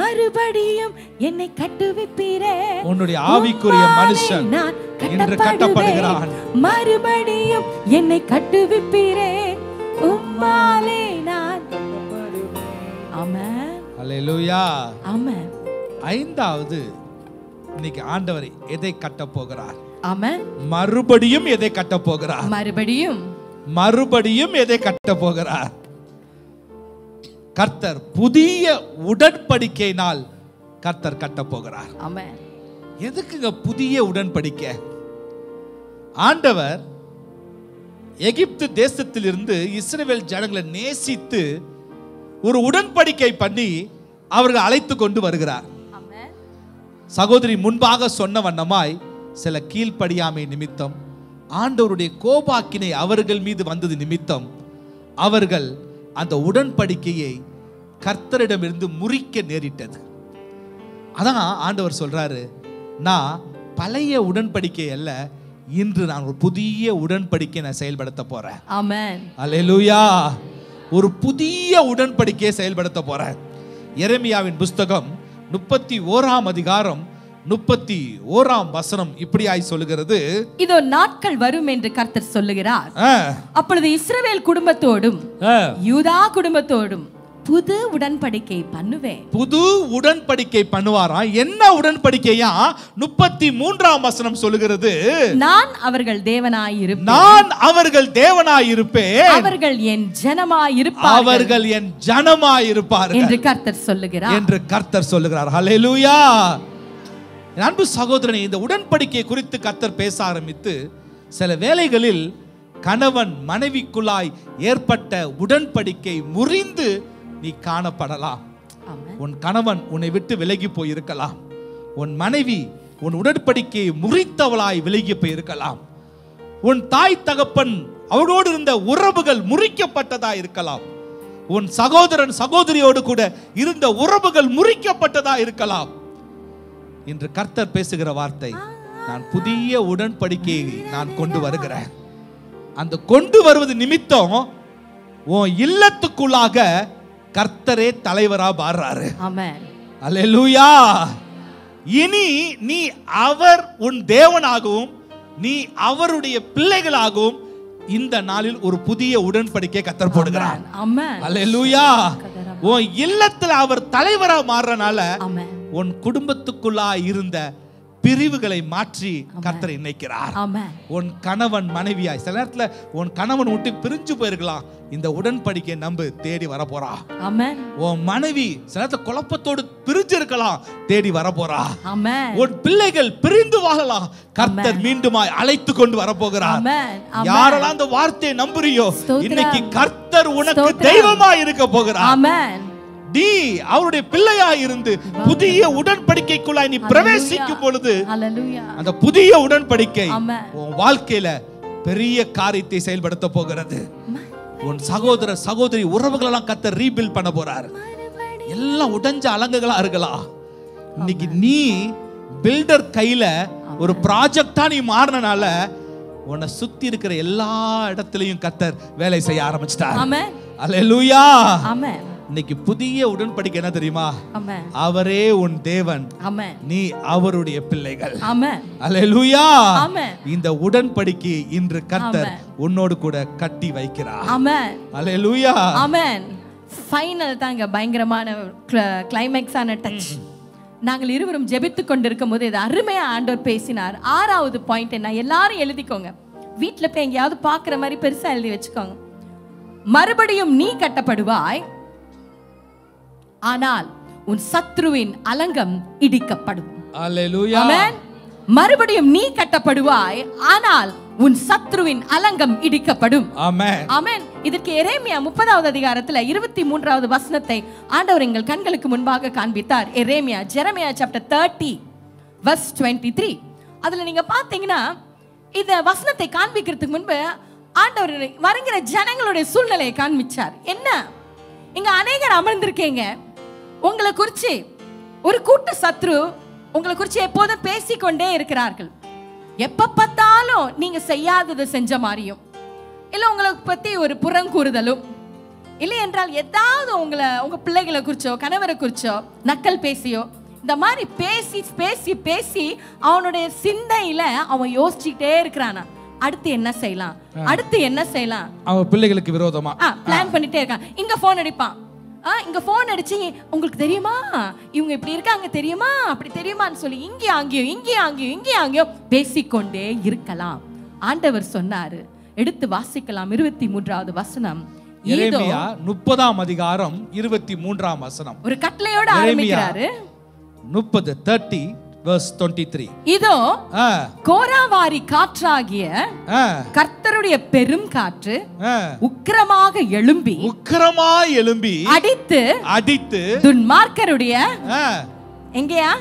Speaker 1: மறுபடியும் என்னை கட்டுவிப்பீரே.
Speaker 2: உன்னுடைய ஆவிக்குரிய மனுஷன் இன்று கட்டப்படுகிறான்.
Speaker 1: மறுபடியும் என்னை கட்டுவிப்பீரே, உம்மாலே நான். ஆமென்.
Speaker 2: அல்லேலூயா.
Speaker 1: ஆமென்.
Speaker 2: 5வது, இன்னைக்கு ஆண்டவர் எதை கட்ட போகிறார்?
Speaker 1: ஆமென்.
Speaker 2: மறுபடியும் எதை கட்ட போகிறார்? மறுபடியும் எதை கட்ட போகிறார்? கர்த்தர் புதிய உடன்படிக்கையினால் கர்த்தர் கட்ட போகிறார்.
Speaker 1: ஆமென்.
Speaker 2: எதுக்குங்க புதிய உடன்படிக்கை? ஆண்டவர் எகிப்து தேசத்திலிருந்து இஸ்ரவேல் ஜனங்களை நேசித்து ஒரு உடன்படிக்கை பண்ணி அவர்கள் அழைத்து கொண்டு வருகிறார். சகோதரி முன்பாக சொன்ன வண்ணமாய் சில கீழ்ப்படியாமை நிமித்தம், ஆண்டவருடைய கோபாக்கினை அவர்கள் மீது வந்தது நிமித்தம் அவர்கள் அந்த உடன்படிக்கையை கர்த்தரிடமிருந்து முறிக்க நேரிட்டது. அதான் ஆண்டவர் சொல்றாரு, நான் பழைய உடன்படிக்கை அல்ல, இன்று நான் ஒரு புதிய உடன்படிக்கை நான் செயல்படுத்த போறேன்.
Speaker 1: ஆமென்.
Speaker 2: அல்லேலூயா. ஒரு புதிய உடன்படிக்கையை செயல்படுத்த போறேன். எரேமியாவின் புஸ்தகம் 31ஆம் அதிகாரம் 31ஆம் வசனம் இப்படியாய் சொல்லுகிறது,
Speaker 1: இதோ நாட்கள் வரும் என்று கர்த்தர் சொல்லுகிறார், அப்பொழுது இஸ்ரவேல் குடும்பத்தோடும் யூதா குடும்பத்தோடும் புது உடன்படிக்கை பண்ணுவேன்.
Speaker 2: புது உடன்படிக்கை பண்ணுவாராம். என்ன உடன்படிக்கையா? 33ஆம் வசனம் சொல்லுகிறது,
Speaker 1: நான் அவர்கள் தேவனாயிருப்பேன்,
Speaker 2: நான் அவர்கள் தேவனாயிருப்பேன்,
Speaker 1: அவர்கள் என் ஜனமாயிருப்பார்கள்,
Speaker 2: அவர்கள் என் ஜனமாயிருப்பார்கள்
Speaker 1: என்று கர்த்தர் சொல்லுகிறார்,
Speaker 2: என்று கர்த்தர் சொல்லுகிறார். ஹல்லேலூயா. அன்பு சகோதரனே, இந்த உடன்படிக்கை குறித்து கர்த்தர் பேச ஆரம்பித்து, சில வேளைகளில் கணவன் மனைவிக்குள்ளாய் ஏற்பட்ட உடன்படிக்கை முறிந்து நீ காணப்படலாம். உன் கணவன் உன்னை விட்டு விலகி போயிருக்கலாம், உன் மனைவி உன் உடன்படிக்கையை முறித்தவளாய் விலகி போயிருக்கலாம், உன் தாய் தகப்பன் அவளோடு இருந்த உறவுகள் முறிக்கப்பட்டதா இருக்கலாம், உன் சகோதரன் சகோதரியோடு கூட இருந்த உறவுகள் முறிக்கப்பட்டதா இருக்கலாம். இன்று கர்த்தர் பேசுகிற வார்த்தை, நான் புதிய உடன்படிக்கையை நான் கொண்டு வருகிறேன். அந்த கொண்டு வருவது நிமித்தம் உன் இல்லத்துக்குள்ளாக கர்த்தரே தலைவரா மாறுறாரு.
Speaker 1: ஆமென்.
Speaker 2: அல்லேலூயா. இனி நீ அவர் உன் தேவனாகவும் நீ அவருடைய பிள்ளைகளாகவும் இந்த நாளில் ஒரு புதிய உடன்படிக்கை கர்த்தர் போடுகிறார்.
Speaker 1: ஆமென்.
Speaker 2: அல்லேலூயா. உன் இல்லத்துல அவர் தலைவரா மாறுறனால
Speaker 1: ஆமென்.
Speaker 2: உன் குடும்பத்துக்குள்ளா இருந்த பிரிவுகளை மாற்றி கர்த்தர் இணைக்கிறார். உன் கணவன் மனைவியாய், சில நேரத்துல உன் கணவன் விட்டு பிரிஞ்சு போயிருக்கலாம், இந்த உடன்படிக்கை நம்பு தேடி வர போறா. உன் மனைவி சில நேரத்துல குழப்பத்தோடு பிரிஞ்சு இருக்கலாம், தேடி வர போறா. உன் பிள்ளைகள் பிரிந்து வாழலாம், கர்த்தர் மீண்டுமாய் அழைத்து கொண்டு வர போகிறார். யாரெல்லாம் அந்த வார்த்தையை நம்புறியோ, இன்னைக்கு கர்த்தர் உனக்கு தெய்வமாய் இருக்க போகிறார். நீ அவருடைய பிள்ளையாய் இருந்து புதிய உடன்படிக்கைக்குள்ளாய் நீ பிரவேசிக்கும் பொழுது அந்த புதிய உடன்படிக்கை உன் வாழ்க்கையில பெரிய காரியத்தை செயல்படுத்த போகிறது. உன் சகோதர சகோதரி உறவுகள் எல்லாம் கர்த்தர் ரீபில்ட் பண்ண போறார். எல்லாம் உடைஞ்ச அலங்குகளா இருக்கலாம், இன்னைக்கு நீ பில்டர் கையில ஒரு ப்ராஜெக்டா நீ மாறினால உன்னை சுத்தி இருக்கிற எல்லா இடத்திலையும் கர்த்தர் வேலை செய்ய ஆரம்பிச்சிட்டார். அல்லேலூயா. இன்னைக்கு புதிய உடன்படிக்கை என்ன தெரியுமா? அவரே உன் தேவன், நீ அவருடைய பிள்ளைகள். அல்லேலூயா. இந்த உடன்படிக்கை இன்று கர்த்தர் உன்னோடு கூட கட்டி வைக்கிறார். அல்லேலூயா.
Speaker 1: ஆமென். ஃபைனல் தாங்க, பயங்கரமான கிளைமேக்ஸான டச். நாங்கள் இருவரும் ஜெபித்துக் கொண்டிருக்கும் போது இது அருமையா ஆண்டவர் பேசினார். 6வது பாயிண்ட் என்ன, எல்லாரும் எழுதிக்கோங்க, வீட்டுல போய் எங்கேயாவது பாக்குற மாதிரி பெருசா எழுதி வச்சுக்கோங்க. மறுபடியும் நீ கட்டப்படுவாய், ஆனால் உன் சத்ருவின் அலங்கம் இடிக்கப்படும்.
Speaker 2: அல்லேலூயா.
Speaker 1: ஆமென். மறுபடியும் நீ கட்டப்படுவாய், ஆனால் உன் சத்ருவின் அலங்கம் இடிக்கப்படும்.
Speaker 2: ஆமென்.
Speaker 1: ஆமென். இதற்கு எரேமியா 30வது அதிகாரத்துல 23வது வசனத்தை ஆண்டவர் எங்கள் கண்களுக்கு முன்பாக காண்பித்தார். Jeremiah chapter 30 verse 23. அதுல நீங்க பாத்தீங்கன்னா இந்த வசனத்தை காண்பிக்கிறதுக்கு முன்பு ஆண்டவர் வருகிற ஜனங்களுடைய சூழ்நிலையை காண்பிச்சார். என்ன, இங்க அநேகர் அமர்ந்திருக்கீங்க, உங்களை குறிச்சு ஒரு கூட்டு சத்ரு உங்களை குறிச்சு எப்போதும் பேசிக்கொண்டே இருக்கிறார்கள். எப்ப பார்த்தாலும் நீங்க செய்யாததை செஞ்ச மாதிரியும், இல்ல உங்களை பத்தி ஒரு புறங்கூறுதலும், இல்லை என்றால் ஏதாவது உங்க பிள்ளைகளை குறிச்சோ கணவரை குறிச்சோ நக்கல் பேசியோ, இந்த மாதிரி பேசி பேசி பேசி அவனுடைய சிந்தையில அவன் யோசிச்சுட்டே இருக்கிறானா, அடுத்து என்ன செய்யலாம், அடுத்து என்ன செய்யலாம்,
Speaker 2: அவன் பிள்ளைகளுக்கு விரோதமா
Speaker 1: பிளான் பண்ணிட்டே இருக்கான். இங்க போன் அடிப்பான், இங்க போன் அடிச்சு உங்களுக்கு தெரியுமா இவங்க இப்படி இருக்காங்க தெரியுமா அப்படி தெரியுமான்னு சொல்லி இங்கேயும் அங்கேயும் இங்கேயும் அங்கேயும் இங்கேயும் அங்கேயும் பேசிக்கொண்டே இருக்கலாம். ஆண்டவர் சொன்னாரு, எடுத்து வாசிக்கலாம் 23வது வசனம்.
Speaker 2: எரேமியா 30ஆம் அதிகாரம் 23ஆம் வசனம்.
Speaker 1: ஒரு கட்டளையோட ஆரம்பிக்கிறாரு.
Speaker 2: 30 verse 23.
Speaker 1: இதோ கோராவாரி காற்றாகிய கர்த்தருடைய பெரும் காற்று உக்கிரமாக எழும்பி அடித்து துன்மார்க்கருடைய எங்கயா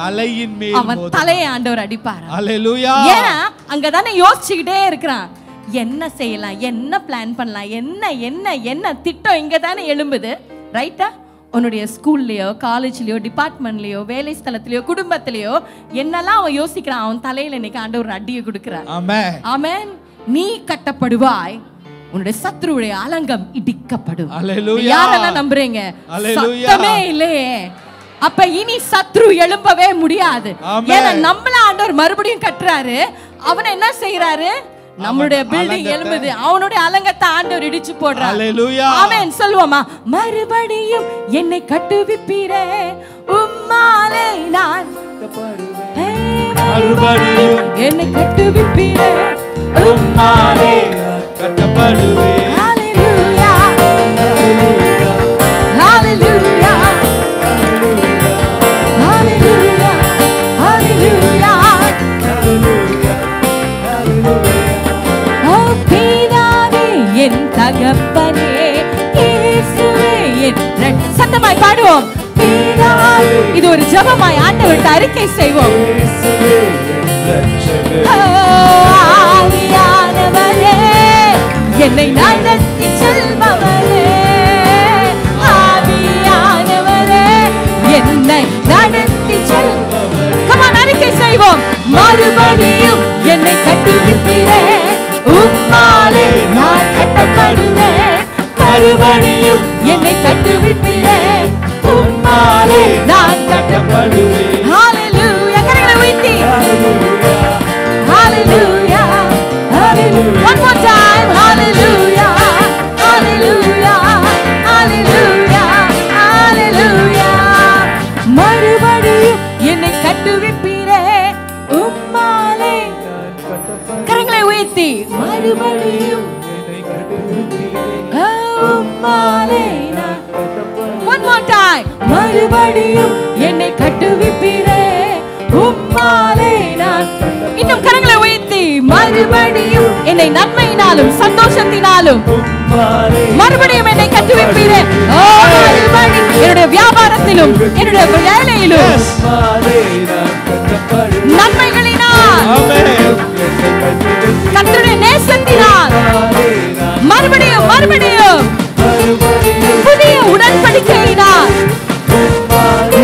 Speaker 2: தலையின் மேல்
Speaker 1: அவன் தலையை ஆண்டவர் அடிப்பார்.
Speaker 2: அல்லேலூயா.
Speaker 1: ஏன்னா அங்கதானே யோசிச்சுக்கிட்டே இருக்கிறான், என்ன செய்யலாம், என்ன பிளான் பண்ணலாம், என்ன என்ன என்ன திட்டம் இங்க தானே எழும்புது. ரைட்டா? உன்னுடைய ஸ்கூல்லையோ காலேஜ்லயோ டிபார்ட்மெண்ட்லயோ வேலை ஸ்தலத்திலயோ குடும்பத்திலயோ என்னெல்லாம் அவன் யோசிக்கிறான், அவன் தலையில இன்னைக்கு ஆண்டவர் அடியை கொடுக்கிறார்.
Speaker 2: ஆமென்.
Speaker 1: ஆமென். நீ கட்டப்படுவாய், உன்னுடைய சத்துருடைய அலங்கம் இடிக்கப்படும்.
Speaker 2: அல்லேலூயா.
Speaker 1: யாரெல்லாம் நம்புறீங்க?
Speaker 2: அல்லேலூயா.
Speaker 1: சத்தமே இல்லையே. அப்ப இனி சத்ரு எழும்பவே முடியாது. ஏன்னா நம்மள ஆண்டவர் மறுபடியும் கட்டுறாரு. அவனை என்ன செய்யறாரு? நம்மளுடைய பில்டிங் எழும்புது, அவனுடைய அலங்கத்தை ஆண்டவர் இடிச்சு போடுறார்.
Speaker 2: அல்லேலூயா.
Speaker 1: ஆமென். சொல்லுவோமா? மறுபடியும் என்னை கட்டுவிப்பீரே, உம்மாலே நான்
Speaker 2: மறுபடியும்
Speaker 1: என்னை கட்டுவிப்பீரே,
Speaker 2: உம்மாலே கட்டப்படுவேன்.
Speaker 1: ஹalleluya ஹalleluya ஹalleluya ஹalleluya. ஓ பிதாவே என் தகப்பனே, இயேசுவே என் இரட்சகரே. சத்தமாய் பாடுவோம். பிதாவே, இது ஒரு ஜெபமாய் ஆண்டவர்ட்ட அறிக்கை செய்வோம். ஆவியானவரே, என்னை நடத்தி செல்பவரே, ஆவியானவரே, என்னை நடத்தி செல்பவரே. Come on, அறிக்கை செய்வோம். மறுபடியும் என்னை கட்டுவிப்பீரே, உம்மாலே நான் கட்டப்படுவேன். மறுபடியும் என்னை கட்டுவிப்பீரே, உம்மாலே நான் கட்டப்படுவேன். ஹalleluya. கரங்களை உயர்த்தி hallelujah hallelujah. One more time. Hallelujah hallelujah hallelujah hallelujah. மறுபடியும் என்னை கட்டுவிப்பீரே, உம்மாலே. கரங்களை உயர்த்தி மறுபடியும் உம்மாலே. One more time. மறுபடியும் என்னை கட்டுவிப்பீரே, உம்மாலே நான். இன்னும் கரங்களை உயர்த்தி மறுபடியும் என்னை நன்மையினாலும் சந்தோஷத்தினாலும் மறுபடியும் என்னை கட்டுவிப்பீரே. ஓ மறுபடியும் என்னுடைய வியாபாரத்திலும் என்னுடைய வேலையிலும் நன்மைகளினால், கர்த்தருடைய நேசத்தினால் மறுபடியும் மறுபடியும் புதிய உடன்படிக்கையினால்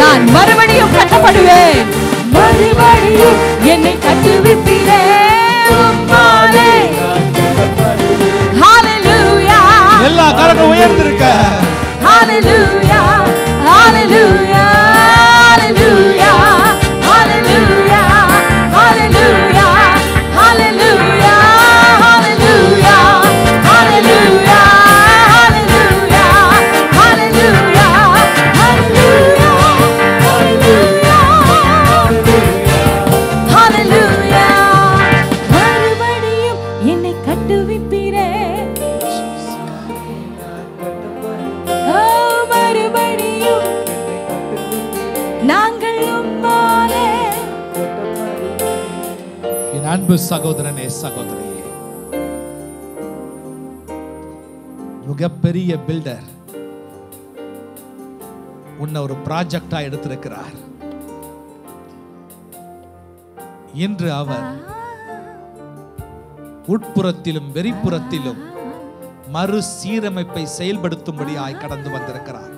Speaker 1: நான் மறுபடியும் கட்டப்படுவேன். மறுபடியும் என்னை கட்டுவிப்பீரே, உம்மாலே. ஹalleluya.
Speaker 2: எல்லா கரங்களும் உயர்ந்திருக்க.
Speaker 1: ஹalleluya ஹalleluya ஹalleluya ஹalleluya ஹalleluya ஹalleluya ஹalleluya ஹalleluya ஹalleluya ஹalleluya ஹalleluya. மறுபடியும் என்னை கட்டுவிப்பீரே, மறுபடியும் நாங்கள் உம்மாலே.
Speaker 2: என் அன்பு சகோதரனே சகோதரியே, மிகப்பெரிய பில்டர் உன்னை ஒரு ப்ராஜெக்டா எடுத்திருக்கிறார். இன்று அவர் உட்புறத்திலும் வெளிப்புறத்திலும் மறுசீரமைப்பை செயல்படுத்தும்படியாய் கடந்து வந்திருக்கிறார்.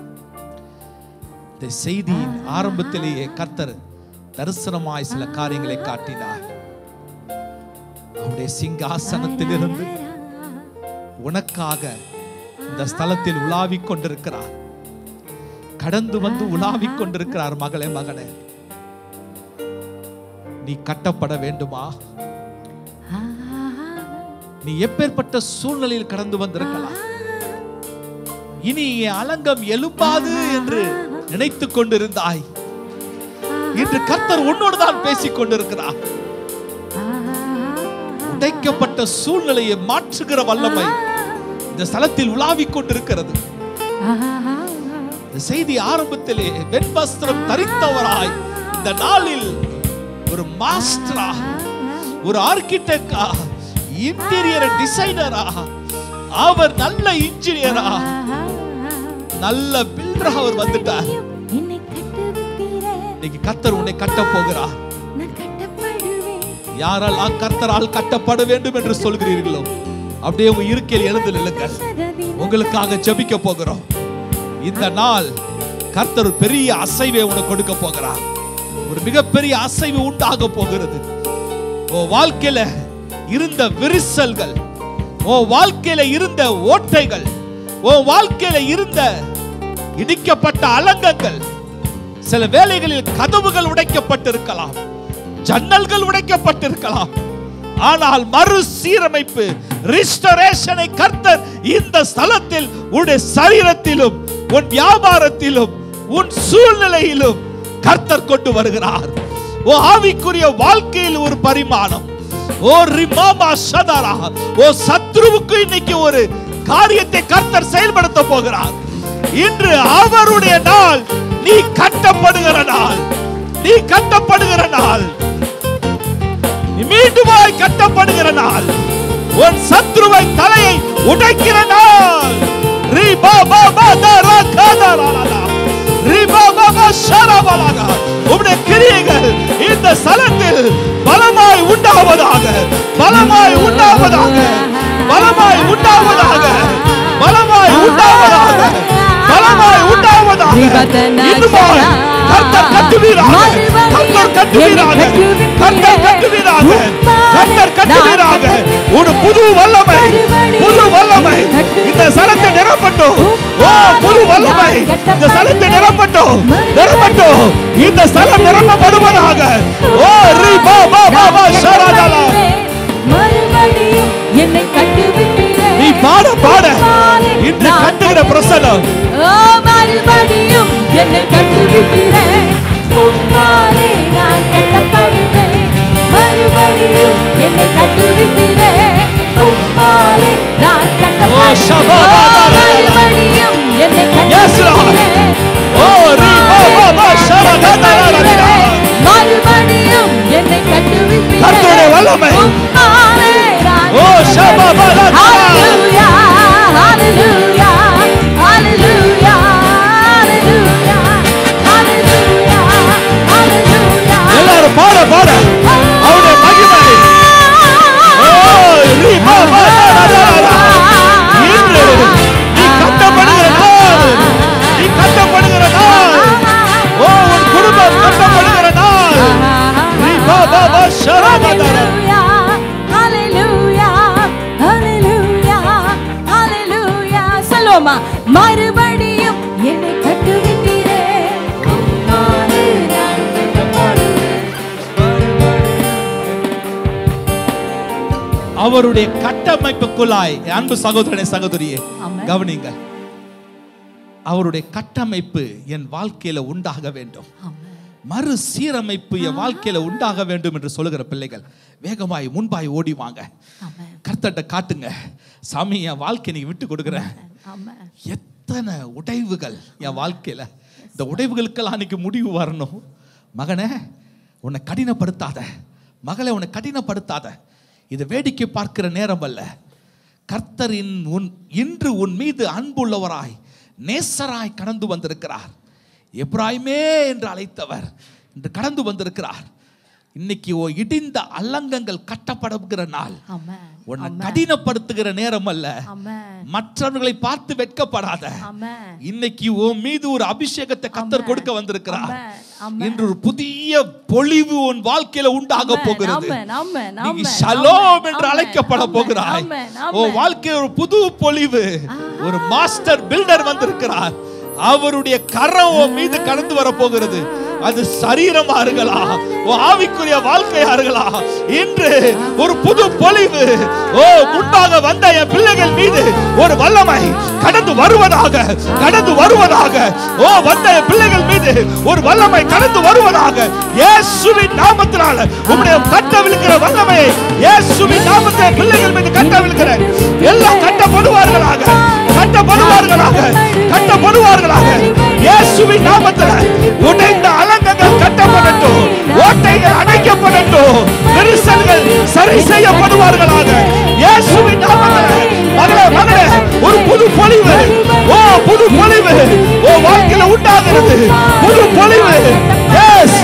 Speaker 2: இந்த செய்தியின் ஆரம்பத்திலேயே கர்த்தர் தரிசனமாய் சில காரியங்களை காட்டினார். அவருடைய சிங்காசனத்திலிருந்து உனக்காக இந்த ஸ்தலத்தில் உலாவிக் கொண்டிருக்கிறார். கடந்து வந்து உலாவிக் கொண்டிருக்கிறார். மகளே மகனே, நீ கட்டப்பட வேண்டுமா? நீ எப்பேற்பட்ட சூழ்நிலையில் கடந்து வந்திருக்கலாம். இனி என் அலங்கம் எழும்பாது என்று நினைத்துக் கொண்டிருந்தாய். இன்று கர்த்தர் உன்னோடு தான் பேசிக் கொண்டிருக்கிறார். உடைக்கப்பட்ட சூழ்நிலையை மாற்றுகிற வல்லமை இந்த ஸ்தலத்தில் உலாவிக் கொண்டிருக்கிறது. இந்த செய்தி ஆரம்பத்திலே வெண்வஸ்திரம் தரித்தவராய் இந்த நாளில் ஒரு மாஸ்டரா, ஒரு ஆர்கிடெக்டா, இன்டீரியர் டிசைனரா, அவர் நல்ல இன்ஜினியரா, நல்ல பில்டரா அவர் வந்துட்டார்.
Speaker 1: என்னை கட்டுவிப்பீரே,
Speaker 2: இன்னைக்கு கர்த்தர் உன்னை கட்ட போகிறார்.
Speaker 1: நான் கட்டப்படுவேன்.
Speaker 2: யாரால் கர்த்தரால் கட்டப்பட வேண்டும் என்று சொல்கிறீர்களோ அப்படியே உங்க இருக்கையில் எழுந்து நில்லுங்க. உங்களுக்காக ஜெபிக்க போகிறோம். இந்த நாள் கர்த்தர் பெரிய அசைவை உனக்கு கொடுக்க போகிறார். ஒரு மிகப்பெரிய அசைவு உண்டாக போகிறது. உன் வாழ்க்கையில இருந்த விரிசல்கள், உன் வாழ்க்கையில இருந்த ஓட்டைகள், உன் வாழ்க்கையில இருந்த இடிக்கப்பட்ட அலங்கங்கள், சில வேளைகளில் கதவுகள் உடைக்கப்பட்டிருக்கலாம், ஜன்னல்கள் உடைக்கப்பட்டிருக்கலாம். ஆனால் மறுசீரமைப்பு, ரிஸ்டரேஷனை கர்த்தர் இந்த ஸ்தலத்தில் உன்னுடைய சரீரத்திலும் உன் வியாபாரத்திலும் உன் சூழ்நிலையிலும் கர்த்தர் கொண்டு வருகிறார். ஓ ஆவிக்குரிய வாழ்க்கையில் ஒரு பரிமாணம். ஓ ரிமாமா ஷதரா, ஓ சத்ருவுக்கு இன்னைக்கு ஒரு காரியத்தை கர்த்தர் செயல்படுத்த போகிறார். இன்று அவருடைய நாள். நீ கட்டப்படுகிற நாள். நீ கட்டப்படுகிற நாள். நீ மீண்டுமாய் கட்டப்படுகிற நாள். உன் சத்ருவை தலையை உடைக்கிற நாள். உம்முடைய கிரியைகள் இந்த ஸ்தலத்தில் பலமாய் உண்டாவதாக, பலமாய் உண்டாவதாக, பலமாய் உண்டாவதாக, பலமாய் உண்டாவதாக, பலமாய் உண்டாவதாக. இன்னுமாய் கர்த்தர் கட்டுவீராக, கர்த்தர் கட்டுவீராக, கர்த்தர் கட்டுவீராக, கர்த்தர் கட்டுவீராக. ஒரு புது வல்லமை, புது வல்லமை இந்த ஸ்தலத்தை நிரப்பட்டும். ஓ புது வல்லமை இந்த ஸ்தலத்தை நிரப்பட்டும், நிரப்பட்டும். இந்த ஸ்தலம் நிரப்பப்படுவதாக. ஓ ரிபா பாபா பா ஷரதலா.
Speaker 1: மறுபடியும் என்னை கட்டுவிட்டீரே.
Speaker 2: நீ பாட பாட இன்று கட்டுகிற பிரசன்னம்.
Speaker 1: ஓ மறுபடியும் என்னை கட்டுவிட்டீரே. உம்மாலே நான் கட்டப்படுவேன். மறுபடியும் என்னை கட்டுவிட்டீரே. உம்மாலே நான் கட்டப்படுவேன். மறுபடியும் என்னை கட்டுவிட்டீரே.
Speaker 2: ஓ ரிபா பாபா ஷரதலா.
Speaker 1: மறுபடியும் என்னை கட்டுவிட்டீரே.
Speaker 2: கர்த்தருடைய வல்லமை.
Speaker 1: உம்மாலே நான்
Speaker 2: ஓ ஷபபலா.
Speaker 1: ஹalleluya, ஹalleluya, ஹalleluya, ஹalleluya, ஹalleluya, ஹalleluya.
Speaker 2: எல்லாரும் பாட பாட அவருடைய மகிமை. ஓ ரிபா பாபா. இன்று நீ கட்டப்படுகிற நாள். நீ கட்டப்படுகிற நாள். ஓ உன் குடும்பம் கட்டப்படுகிற நாள். ரிபா பாபா ஷரதலா.
Speaker 1: மறுபடியும் என்னை கட்டுவிட்டீரே. உம்மாலே நான் கட்டப்படுவேன்.
Speaker 2: அவருடைய கட்டமைப்புக்குள்ளாய் அன்பு சகோதரனே சகோதரியே
Speaker 1: ஆமென்.
Speaker 2: கவனிங்க. அவருடைய கட்டமைப்பு என் வாழ்க்கையில உண்டாக வேண்டும். மறு சீரமைப்பு என் வாழ்க்கையில உண்டாக வேண்டும் என்று சொல்லுகிற பிள்ளைகள் வேகமாய் முன்பாய் ஓடி வாங்க. கர்த்தர்ட்ட காட்டுங்க, சாமி என் வாழ்க்கை நீ விட்டு கொடுக்குறேன். எத்தனை உடைவுகள் என் வாழ்க்கையில, இந்த உடைவுகளுக்கெல்லாம் அன்னைக்கு முடிவு வரணும். மகனே உன்னை கடினப்படுத்தாத, மகளே உன்னை கடினப்படுத்தாத. இது வேடிக்கை பார்க்கிற நேரம் அல்ல. கர்த்தரின் இன்று உன் மீது அன்புள்ளவராய் நேசராய் கடந்து வந்திருக்கிறார். எப்ராயிமே என்று அழைத்தவர் இன்று கடந்து வந்திருக்கிறார். இன்னைக்கு இடிந்த அல்லங்கங்கள் கட்டப்படுகிற நாள். உன்னை கடினப்படுத்துகிற நேரம் அல்ல. மற்றவர்களை பார்த்து வெட்கப்படாத. இன்னைக்கு உன் மீது ஒரு அபிஷேகத்தை கர்த்தர் கொடுக்க வந்திருக்கிறார். இன்று ஒரு புதிய பொழிவு உன் வாழ்க்கையில உண்டாக போகிறது. நீ ஷலோம் என்று அழைக்கப்பட போகிறாய். உன் வாழ்க்கையில் ஒரு புது பொழிவு, ஒரு மாஸ்டர் பில்டர் வந்திருக்கிறார். அவருடைய கரம் உன் மீது கடந்து வர போகிறது. அது சரீரமா இருக்கலாம், ஆவிக்குரிய வாழ்க்கையா இருக்கலாம். இன்று ஒரு புது பொழிவு முன்பாக வந்த என் பிள்ளைகள் மீது ஒரு வல்லமை கடந்து வருவதாக, கடந்து வருவதாக. வந்த என் பிள்ளைகள் மீது ஒரு வல்லமை கடந்து வருவதாக. இயேசுவின் நாமத்தினால உம்முடைய கட்டவிழுக்கிற வல்லமையை இயேசுவின் நாமத்தில் பிள்ளைகள் மீது கட்டவிழுக்கிறேன். எல்லாம் கட்டப்படுவார்களாக, கட்டப்படுவார்களாக, கட்டப்படுவார்களாக. இயேசுவின் நாமத்தில் உடைந்த அலங்கங்கள் கட்டப்படட்டும், ஓட்டைகள் அடைக்கப்படட்டும், விரிசல்கள் சரி செய்யப்படுவார்களாக. இயேசுவின் நாமத்தில் மகளே, மகளே, ஒரு புது பொழிவு, புது பொழிவு வாழ்க்கையில உண்டாகிறது. புது பொழிவு. எஸ்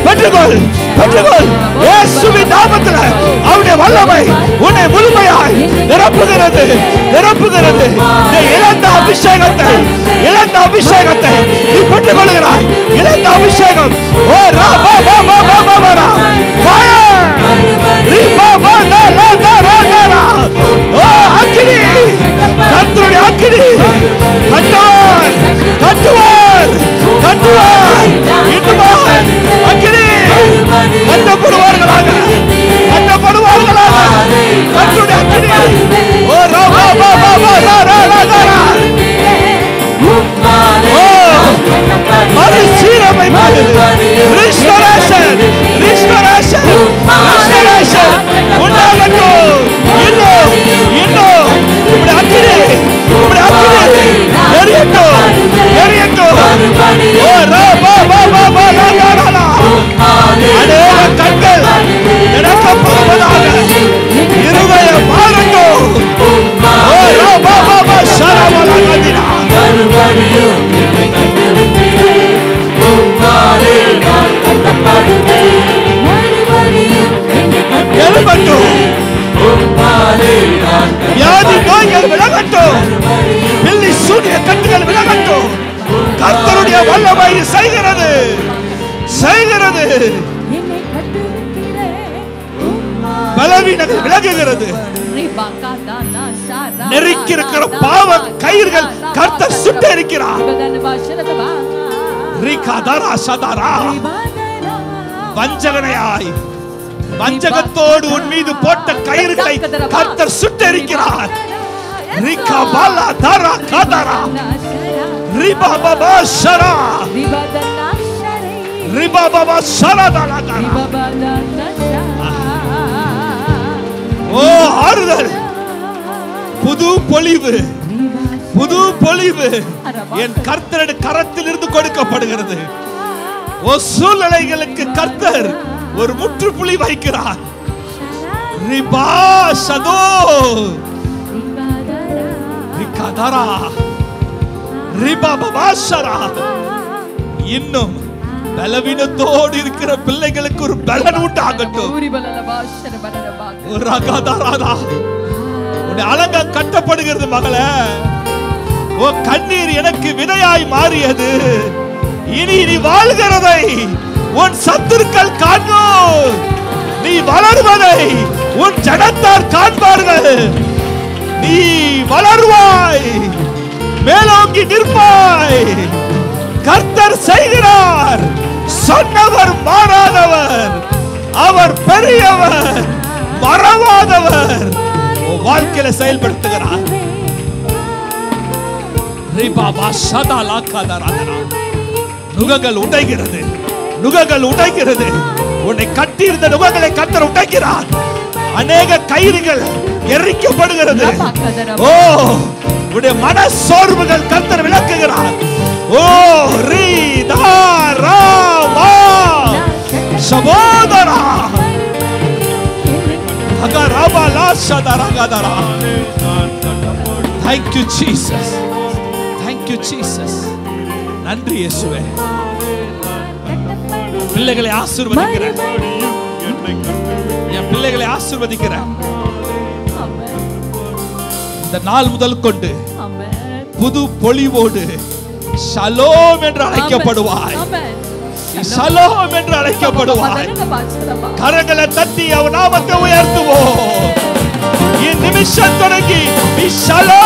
Speaker 2: பெற்றுக்கொள் பெற்றுக்கொள். இயேசுவின் நாமத்தில் அவருடைய வல்லமை உன்னை முழுமையாய் நிரப்புகிறது நிரப்புகிறது. நீ இழந்த அபிஷேகத்தை இழந்த அபிஷேகத்தை நீ பெற்றுக்கொள்கிறாய். இழந்த அபிஷேகம். ஓ ரா பா பா பா பா பா பா ரா ஃபயர் ரி பா பா லா லா லா லா லா. ஓ அக்கினி கர்த்தருடைய அக்கினி கட்டுவார் கட்டுவார் கட்டுவார். இன்னுமாய் அக்கினி கட்டப்படுவார்களாக கட்டப்படுவார்களாக கர்த்தருடைய அக்கினி. ஓ ரா பா பா பா பா ரா ரா ரா ரா. ஓ மறுசீரமைப்பு ரிஸ்டோரேஷன் ரிஸ்டோரேஷன் ரிஸ்டோரேஷன் உண்டாகட்டும். இன்னும் இன்னும் இப்படி அக்கினி இப்படி அக்கினி எரியட்டும் எரியட்டும். ஓ ரா பா பா பா பா ரா ரா ரா. அநேக கண்கள் திறக்கப்படுவதாக இருதயம் மாறட்டும். ஓ ரா பா பா பா சரவண கதிரா. எழும்பட்டும். வியாதி நோய்கள் விலகட்டும். பில்லி சூனிய கட்டுகள் விலகட்டும். கர்த்தருடைய வல்லமை செய்கிறது செய்கிறது. பலவீனங்கள் விலகுகிறது. நெருக்கியிருக்கிற பாவ கயிறுகள் கர்த்தர் சுட்டெரிக்கிறார். வஞ்சகனையாய் வஞ்சகத்தோடு உன் மீது போட்ட கயிறுகளை கர்த்தர் சுட்டெரிக்கிறார். ஓ ஆறுதல் புது பொலிவு புது பொலிவு என் கர்த்தருடைய கரத்தில் இருந்து கொடுக்கப்படுகிறது. ஓ சூழ்நிலைகளுக்கு கர்த்தர் ஒரு முற்றுப்புள்ளி வைக்கிறார். ரிபா சதோ ரிகதரா ரிபா பபாஷரா. இன்னும் பலவீனத்தோடு இருக்கிற பிள்ளைகளுக்கு ஒரு பலன் உண்டாகட்டும். அலங்கம் கட்டப்படுகிறது மகளே. ஓ கண்ணீர் எனக்கு விதையாய் மாறியது. இனி நீ வாழ்கிறதை உன் சத்துருக்கள் காண்போம். நீ வளர்வதை உன் ஜனத்தார் காண்பார்கள். நீ வளர்வாய் மேலோங்கி நிற்பாய். கர்த்தர் செய்கிறார். சொன்னவர் மாறாதவர். அவர் பெரியவர் மறவாதவர். வாழ்க்கையில செயல்படுத்துகிறார். நுகங்கள் உடைகிறது நுகங்கள் உடைகிறது. உன்னை கட்டியிருந்த நுகங்களை கர்த்தர் உடைக்கிறார். அநேக கயிறுகள் எரிக்கப்படுகிறது. ஓ உடைய மன சோர்வுகள் கர்த்தர் விளக்குகிறார். ஓ ரீதாராமா சகோதரா அகராபாலா சதரகதரா. Thank you Jesus. Thank you Jesus. நன்றி இயேசுவே. பிள்ளைகளை ஆசீர்வதிக்கிறேன். என் பிள்ளைகளை ஆசீர்வதிக்கிறேன். இந்த நாள் முதல் கொண்டு புது பொலிவோடு ஷலோம் என்று அழைக்கப்படுவாய். ஷலோம் என்று அழைக்கப்படுவாய். கரங்களை தட்டி அவர் நாமத்தை உயர்த்துவோம். இந்த நிமிஷம் தொடங்கி ஷலோம்